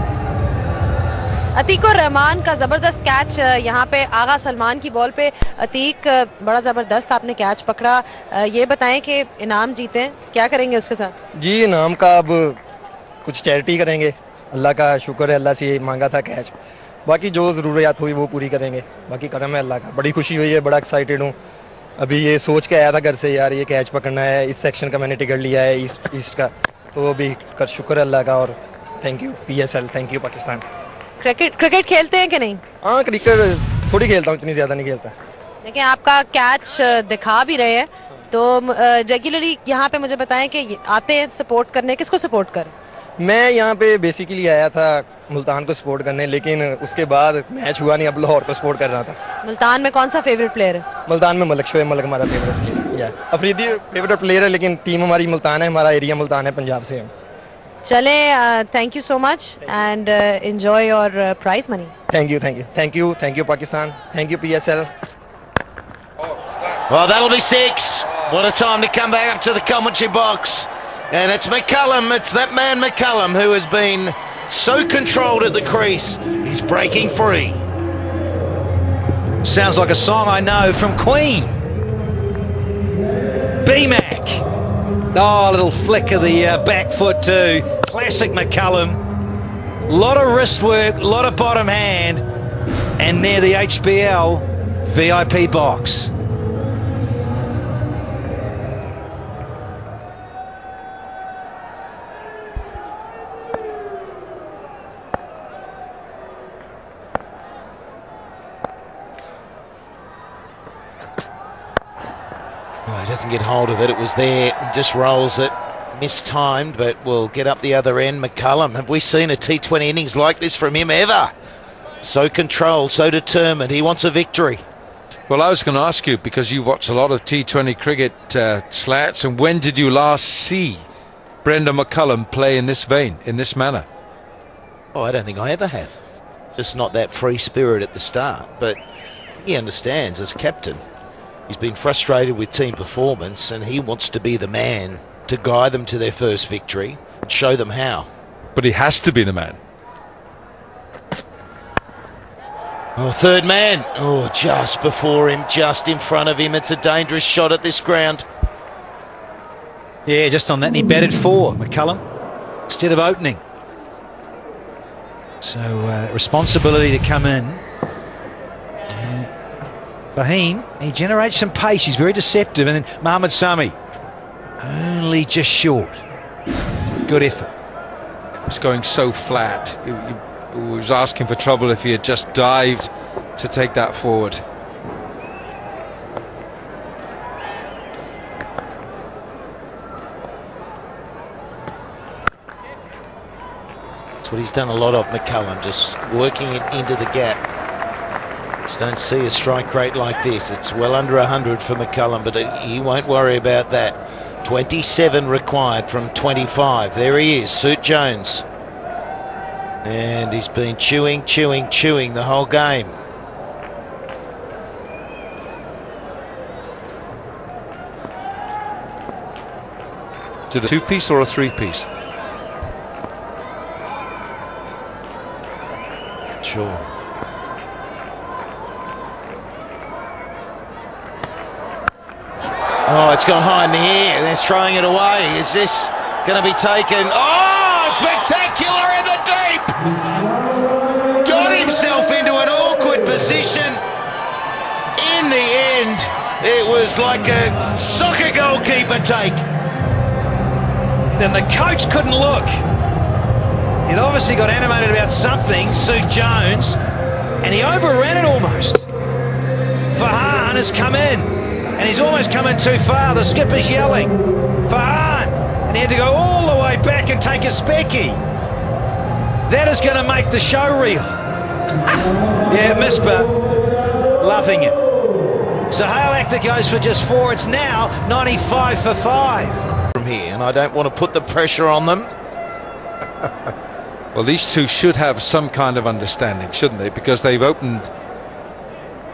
Atiq और रहमान का ज़बरदस्त catch यहाँ पे आगा सलमान की ball पे अतीक बड़ा ज़बरदस्त आपने कैच पकड़ा ये बताएं कि इनाम जीते क्या करेंगे उसके साथ जी इनाम का अब कुछ चैरिटी करेंगे अल्लाह का शुक्र है अल्लाह से मांगा था कैच बाकी जो ज़रूरियात हुई वो पूरी करेंगे बाकी करम है अल्लाह का बड़ी खुशी हुई है बड़ा एक्साइटेड हूँ अभी ये सोच के आया था घर से यार ये कैच पकड़ना है इस सेक्शन का मैंने टिकट लिया है ईस्ट का तो अभी शुक्र है अल्लाह का और thank you PSL thank you Pakistan cricket खेलते हैं कि नहीं हाँ क्रिकेट थोड़ी खेलता हूँ इतनी ज़्यादा नहीं खेलता देखिए आपका कैच दिखा भी रहे हैं तो रेगुलरली यहाँ पे मुझे बताएं कि आते हैं सपोर्ट करने किसको सपोर्ट करें मैं यहाँ पे बेसिकली आया था मुल्तान को सपोर्ट करने लेकिन उसके बाद मैच हुआ नहीं अब लाहौर को सपोर्ट कर रहा था मुल्तान में कौन सा फेवरेट प्लेयर है मुल्तान में मलक शोएब मलक हमारा फेवरेट प्लेयर है अफरीदी फेवरेट प्लेयर है लेकिन टीम हमारी मुल्तान है हमारा एरिया मुल्तान है पंजाब से हम चले thank you so much and enjoy your prize money thank you Pakistan thank you PSL Well, that'll be 6. What a time to come back up to the commentary box. And it's McCullum, it's that man McCullum who has been so controlled at the crease. He's breaking free. Sounds like a song I know from Queen. B-Mac. Oh, a little flick of the back foot too. Classic McCullum. A lot of wrist work, a lot of bottom hand. And near the HBL VIP box. Oh, he doesn't get hold of it. It was there, just rolls it. Mistimed, but will get up the other end. McCullum, have we seen a T20 innings like this from him ever? So controlled, so determined. He wants a victory. Well, I was going to ask you, because you watch a lot of T20 cricket slats, and when did you last see Brendan McCullum play in this vein, in this manner? Oh, I don't think I ever have. Just not that free spirit at the start. But he understands as captain. He's been frustrated with team performance, and he wants to be the man to guide them to their first victory and show them how. But he has to be the man. Oh, third man. Oh, just before him, just in front of him. It's a dangerous shot at this ground. Yeah, just on that, and he batted for McCullum instead of opening. So responsibility to come in. Fahim, he generates some pace. He's very deceptive. And then Mohammad Sami, only just short. Good effort. It's going so flat. He was asking for trouble if he had just dived to take that forward. That's what he's done a lot of, McCullum, just working it into the gap. Just don't see a strike rate like this. It's well under 100 for McCullum, but he won't worry about that. 27 required from 25. There he is, Suit Jones. And he's been chewing the whole game. To the two-piece or a three-piece? Sure. Oh, it's gone high in the air. They're throwing it away. Is this going to be taken? Oh, spectacular in the deep! Got himself into an awkward position. In the end, it was like a soccer goalkeeper take. Then the coach couldn't look. He'd obviously got animated about something, Suit Jones, and he overran it almost. Farhan has come in, and he's almost come in too far. The skipper's yelling, Farhan, and he had to go all the way back and take a specky. That is going to make the show reel. Yeah, Misbah, loving it. So Hale Actor goes for just 4. It's now 95 for 5. From here, and I don't want to put the pressure on them. Well, these two should have some kind of understanding, shouldn't they? Because they've opened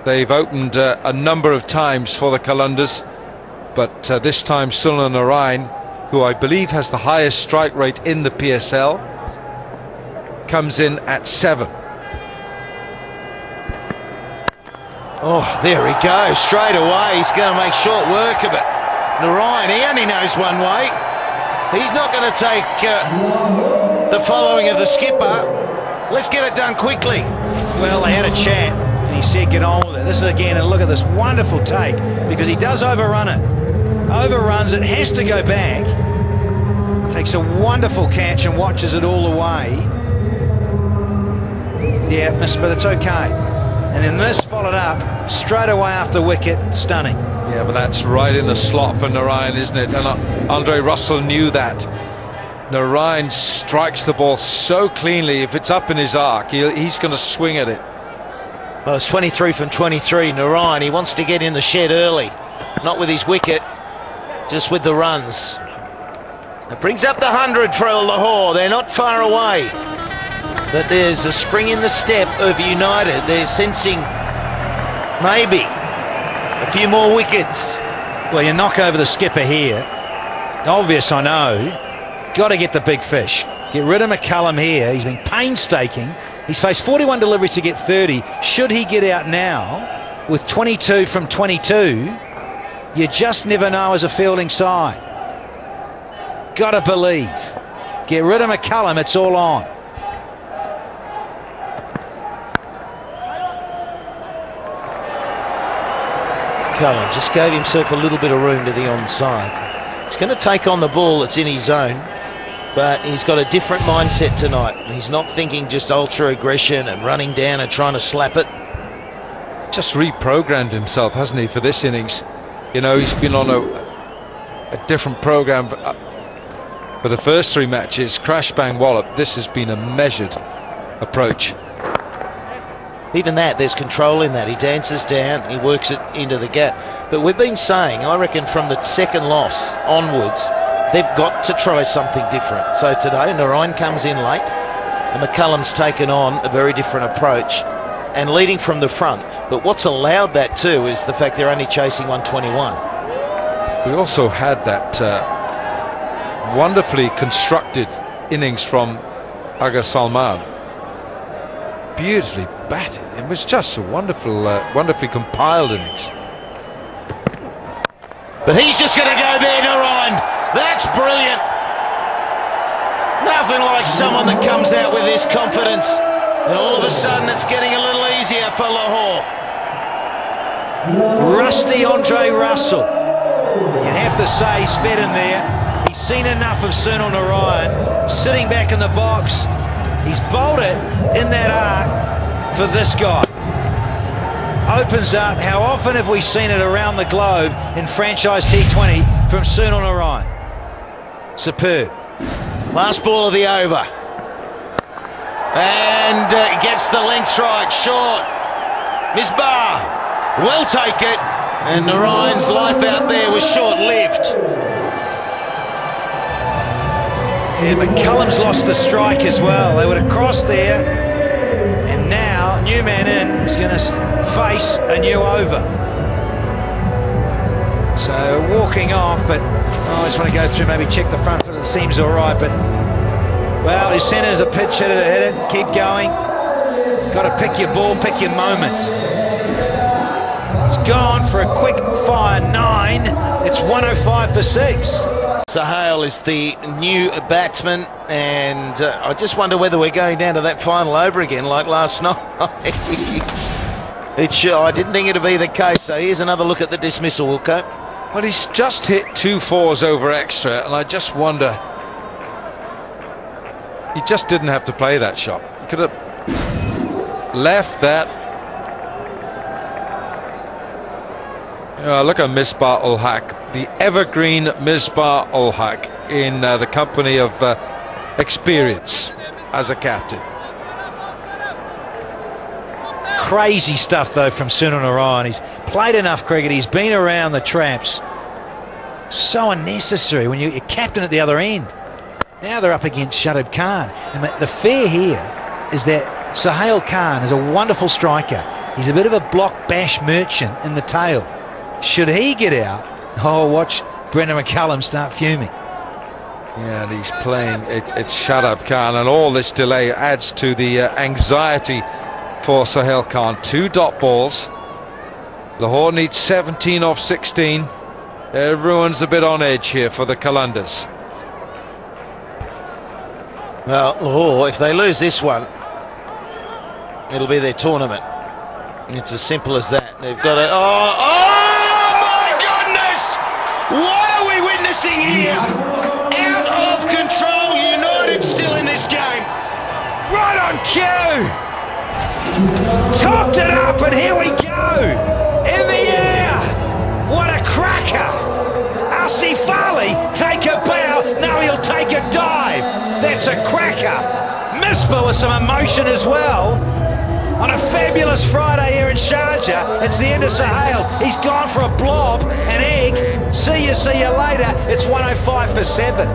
a number of times for the Kalundars, but this time Sunil Narayan, who I believe has the highest strike rate in the PSL, comes in at 7. Oh, there he goes, straight away. He's going to make short work of it. Narayan, he only knows one way. He's not going to take the following of the skipper. Let's get it done quickly. Well, they had a chat, and he said get on with it. This is again, and look at this wonderful take, because he does overrun it. Overruns it, has to go back. Takes a wonderful catch and watches it all the way. Yeah, but it's okay. And then this followed up straight away after wicket, stunning. Yeah, but that's right in the slot for Narayan, isn't it? And Andre Russell knew that. Narayan strikes the ball so cleanly. If it's up in his arc, he's going to swing at it. Well, it's 23 from 23. Narayan, he wants to get in the shed early. Not with his wicket, just with the runs. It brings up the 100 for Lahore. They're not far away. But there's a spring in the step of United. They're sensing maybe a few more wickets. Well, you knock over the skipper here. Obvious, I know. Got to get the big fish. Get rid of McCullum here. He's been painstaking. He's faced 41 deliveries to get 30. Should he get out now with 22 from 22, You just never know as a fielding side. Got to believe. Get rid of McCullum, it's all on. McCullum just gave himself a little bit of room to the onside. He's going to take on the ball that's in his zone, but he's got a different mindset tonight. He's not thinking just ultra aggression and running down and trying to slap it. Just reprogrammed himself, hasn't he, for this innings? You know, he's been on a different program for the first 3 matches. Crash, bang, wallop. This has been a measured approach. Even that, there's control in that. He dances down, he works it into the gap. But we've been saying, I reckon from the second loss onwards, they've got to try something different. So today, Narayan comes in late, and McCullum's taken on a very different approach and leading from the front. But what's allowed that too is the fact they're only chasing 121. We also had that wonderfully constructed innings from Aga Salman. Beautifully batted. It was just a wonderful, wonderfully compiled innings. But he's just going to go there, Narayan. That's brilliant. Nothing like someone that comes out with this confidence, and all of a sudden it's getting a little easier for Lahore. Rusty Andre Russell. You'd have to say he's fed in there. He's seen enough of Sunil Narayan sitting back in the box. He's bowled it in that arc for this guy. Opens up. How often have we seen it around the globe in franchise T20 from Sunil Narayan? Superb. Last ball of the over. And gets the length right, short. Misbah will take it. And Narayan's life out there was short-lived. Yeah, McCullum's lost the strike as well. They would have crossed there, and now new man in is going to face a new over. So walking off, but I just want to go through, maybe check the front foot. It seems all right, but well, his centre's a pitch hitter to hit it. Keep going. Got to pick your ball, pick your moment. He's gone for a quick fire 9. It's 105 for 6. Sohail is the new batsman, and I just wonder whether we're going down to that final over again like last night. I didn't think it'd be the case. So here's another look at the dismissal, Wilco. Well, he's just hit 2 4s over extra, and I just wonder, he just didn't have to play that shot. He could have left that. Look at Misbah ul Haq, the evergreen Misbah ul Haq, in the company of experience as a captain. Crazy stuff though from Sunil Narayan. He's played enough cricket, he's been around the traps. So unnecessary when you're captain at the other end. Now they're up against Shadab Khan, and the fear here is that Sohail Khan is a wonderful striker. He's a bit of a block bash merchant in the tail. Should he get out, oh, watch Brendan McCullum start fuming. Yeah, and he's playing, it's Shadab Khan, and all this delay adds to the anxiety for Sohail Khan. 2 dot balls. Lahore needs 17 off 16. Everyone's a bit on edge here for the Qalandars. Well, Lahore, if they lose this one, it'll be their tournament. It's as simple as that. They've got to... Oh my goodness! What are we witnessing here? Out of control. United still in this game. Right on cue! Topped it up, and here we go! In the air! What a cracker! Asif Ali, take a bow, now he'll take a dive! That's a cracker! Misbah with some emotion as well. On a fabulous Friday here in Sharjah, it's the end of Sohail. He's gone for a blob, an egg. See you later. It's 105 for 7.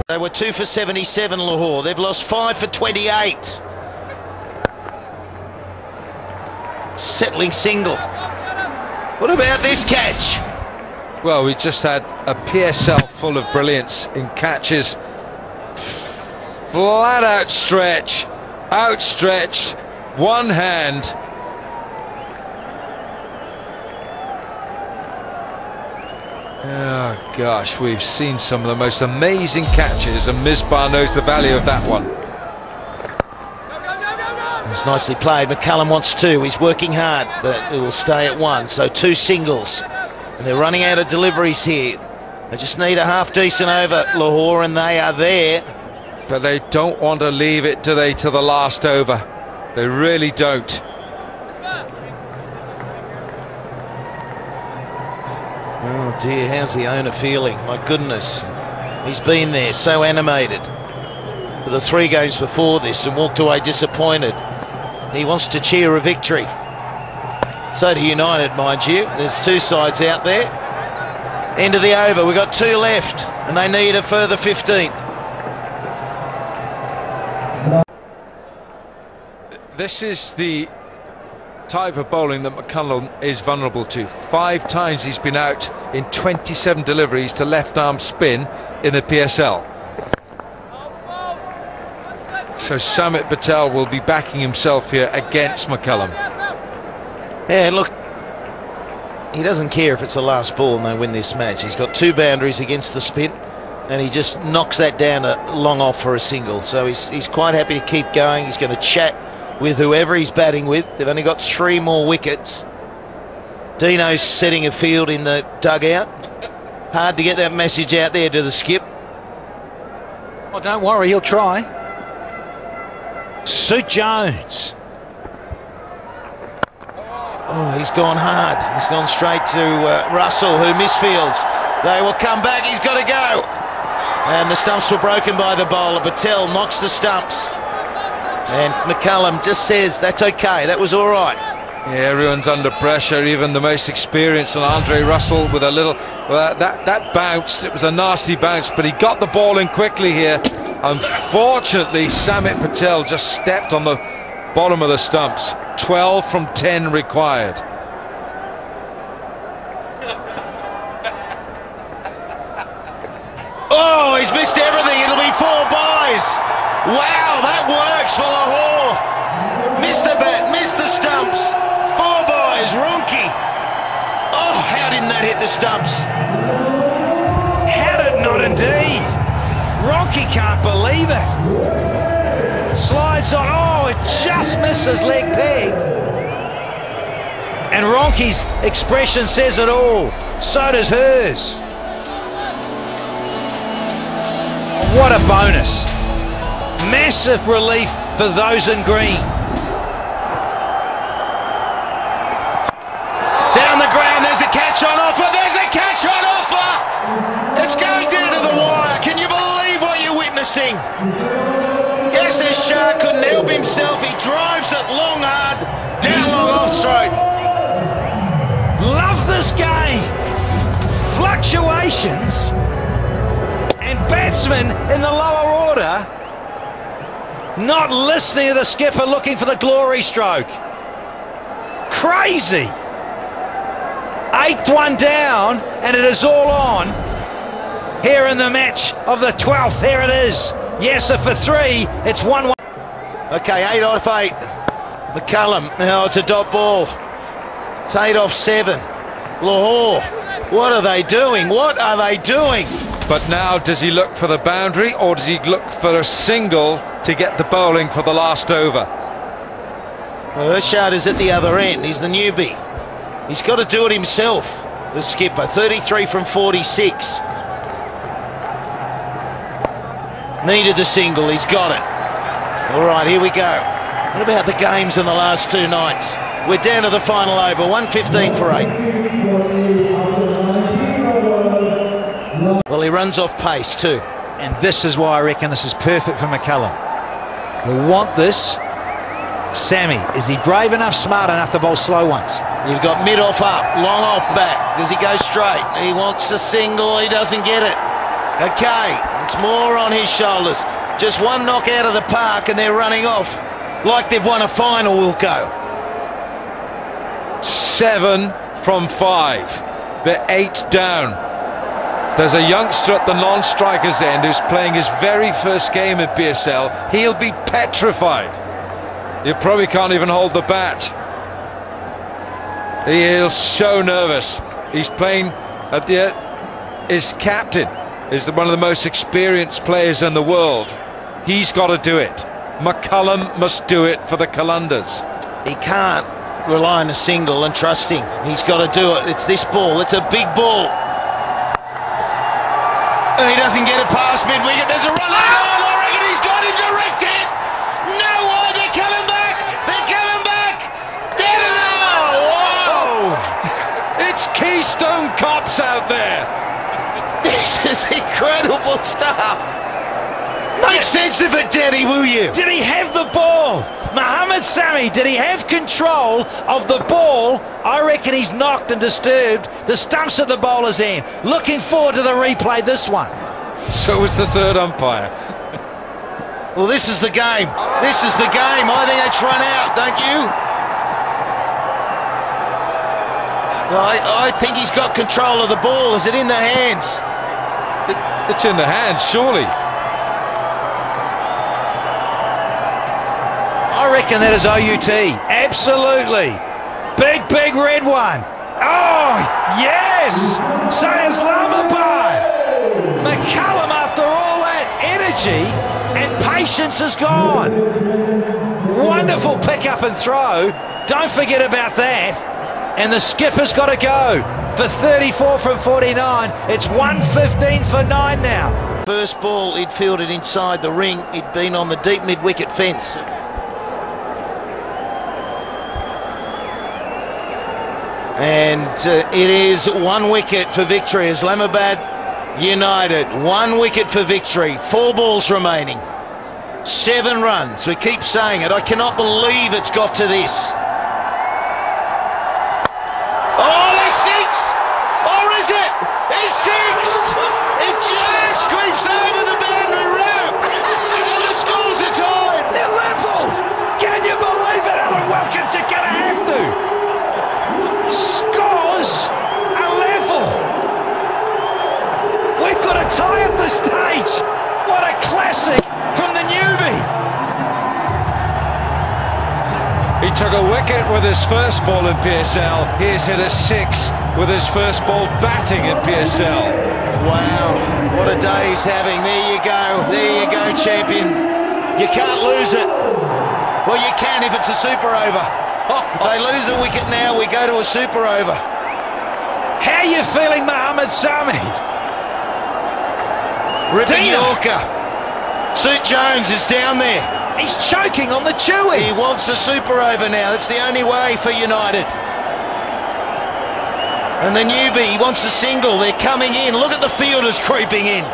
They were 2 for 77, Lahore. They've lost 5 for 28. Settling single. What about this catch? Well, we just had a PSL full of brilliance in catches. Flat outstretched, one hand, Oh gosh, we've seen some of the most amazing catches, and Misbah knows the value of that one. It's nicely played. McCullum wants two. He's working hard, but it will stay at one. So 2 singles. And they're running out of deliveries here. They just need a half-decent over, Lahore, and they are there. But they don't want to leave it, do they, to the last over? They really don't. Oh dear, how's the owner feeling? My goodness. He's been there, so animated for the 3 games before this and walked away disappointed. He wants to cheer a victory. So do United, mind you. There's 2 sides out there. End of the over. We've got 2 left, and they need a further 15. This is the type of bowling that McCullum is vulnerable to. 5 times he's been out in 27 deliveries to left-arm spin in the PSL. So Samit Patel will be backing himself here against McCullum. Yeah, look, he doesn't care if it's the last ball and they win this match. He's got 2 boundaries against the spin, and he just knocks that down a long off for a single. So he's quite happy to keep going. He's going to chat with whoever he's batting with. They've only got 3 more wickets. Dino's setting a field in the dugout. Hard to get that message out there to the skip. Oh, don't worry, he'll try. Sue Jones. Oh, he's gone hard. He's gone straight to Russell, who misfields. They will come back. He's got to go. And the stumps were broken by the bowler. Patel knocks the stumps. And McCullum just says, that's okay, that was all right. Yeah, everyone's under pressure, even the most experienced, and Andre Russell with a little... that bounced. It was a nasty bounce, but he got the ball in quickly here. Unfortunately, Samit Patel just stepped on the bottom of the stumps. 12 from 10 required. Oh, he's missed everything. It'll be 4 byes. Wow, that works for Lahore. Missed the bat, missed the stumps. 4 byes, Ronke. Oh, how didn't that hit the stumps? How did not indeed? Ronke can't believe it. Slides on, oh, it just misses leg peg. And Ronke's expression says it all. So does hers. What a bonus. Massive relief for those in green. Down the ground, there's a catch on offer, there's a catch on offer! It's going down to the wire. Can you believe what you're witnessing? Yes, this Shah couldn't help himself. He drives it long hard, down long off straight. Love this game. Fluctuations. And batsmen in the lower order not listening to the skipper, looking for the glory stroke. Crazy. 8th one down, and it is all on here in the match of the 12th. There it is. Yes, for 3, it's 1-1. Okay, 8 off 8. McCullum, now it's a dot ball. It's 8 off 7. Lahore, what are they doing? What are they doing? But now, does he look for the boundary, or does he look for a single to get the bowling for the last over? Well, Urshad is at the other end. He's the newbie. He's got to do it himself, the skipper. 33 from 46. Needed the single. He's got it. All right, here we go. What about the games in the last 2 nights? We're down to the final over. 115 for 8. Well, he runs off pace too. And this is why I reckon this is perfect for McCullum. We want this. Sammy, is he brave enough, smart enough to bowl slow ones? You've got mid off up, long off back. Does he go straight? He wants a single, he doesn't get it. Okay, it's more on his shoulders. Just one knock out of the park and they're running off like they've won a final, will go. 7 from 5. They're 8 down. There's a youngster at the non-striker's end who's playing his very first game in PSL. He'll be petrified. He probably can't even hold the bat. He's so nervous. He's playing at the is captain, is one of the most experienced players in the world. He's got to do it. McCullum must do it for the Calunders. He can't rely on a single and trust him. He's got to do it. It's this ball. It's a big ball. And he doesn't get it past mid-wicket. There's a run line on. I reckon he's got him direct hit. No way, they're coming back. They're coming back. Dead it. Oh, wow. It's Keystone Cops out there. This is incredible stuff. Make sense of it, Daddy, will you? Did he have the ball? Mohamed Sami, did he have control of the ball? I reckon he's knocked and disturbed the stumps of the bowler's end. Looking forward to the replay, this one. So is the third umpire. Well, this is the game. This is the game. I think it's run out, don't you? I think he's got control of the ball. Is it in the hands? It's in the hands, surely. I reckon that is OUT. Absolutely. Big red one. Oh, yes! So Islamabad. McCullum, after all that energy and patience, is gone. Wonderful pick up and throw. Don't forget about that. And the skipper's got to go for 34 from 49. It's 115 for 9 now. First ball, he'd fielded inside the ring. He'd been on the deep mid-wicket fence. And it is 1 wicket for victory. Islamabad United, 1 wicket for victory. 4 balls remaining. 7 runs. We keep saying it. I cannot believe it's got to this. Oh, there's 6! Or is it? It's 6! It just creeps over the boundary rope. And the scores are tied. They're level. Can you believe it? Alan Wilkins are going to have to. Scores are level. We've got a tie at the stage. What a classic from the newbie. He took a wicket with his first ball in PSL. He's hit a 6 with his first ball batting in PSL. Wow, what a day he's having. There you go, champion. You can't lose it. Well, you can if it's a super over. If they lose a wicket now, we go to a super over. How are you feeling, Mohamed Sami? Ripping Yorker. Suit Jones is down there. He's choking on the chewy. He wants a super over now. That's the only way for United. And the newbie, he wants a single. They're coming in. Look at the fielders creeping in.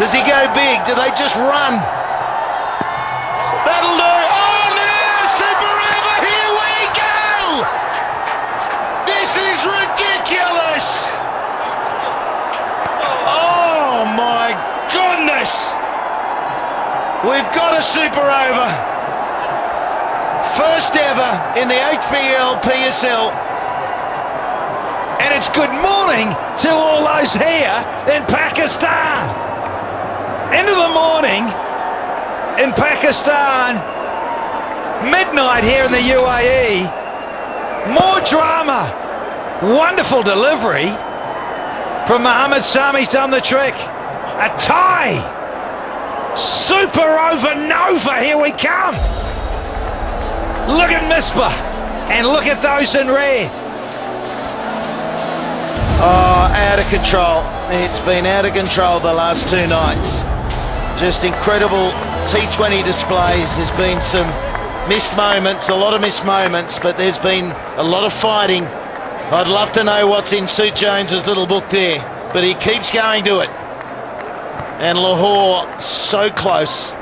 Does he go big? Do they just run? That'll do. Oh no! Super over! Here we go! This is ridiculous! Oh my goodness! We've got a super over. First ever in the HBL PSL. And it's good morning to all those here in Pakistan. End of the morning in Pakistan. Midnight here in the UAE. More drama. Wonderful delivery from Mohamed Sami's done the trick. A tie. Super over Nova, here we come. Look at Misbah, and look at those in red. Oh, out of control. It's been out of control the last 2 nights. Just incredible T20 displays. There's been some missed moments, a lot of missed moments, but there's been a lot of fighting. I'd love to know what's in Suit Jones's little book there, but he keeps going to it. And Lahore so close.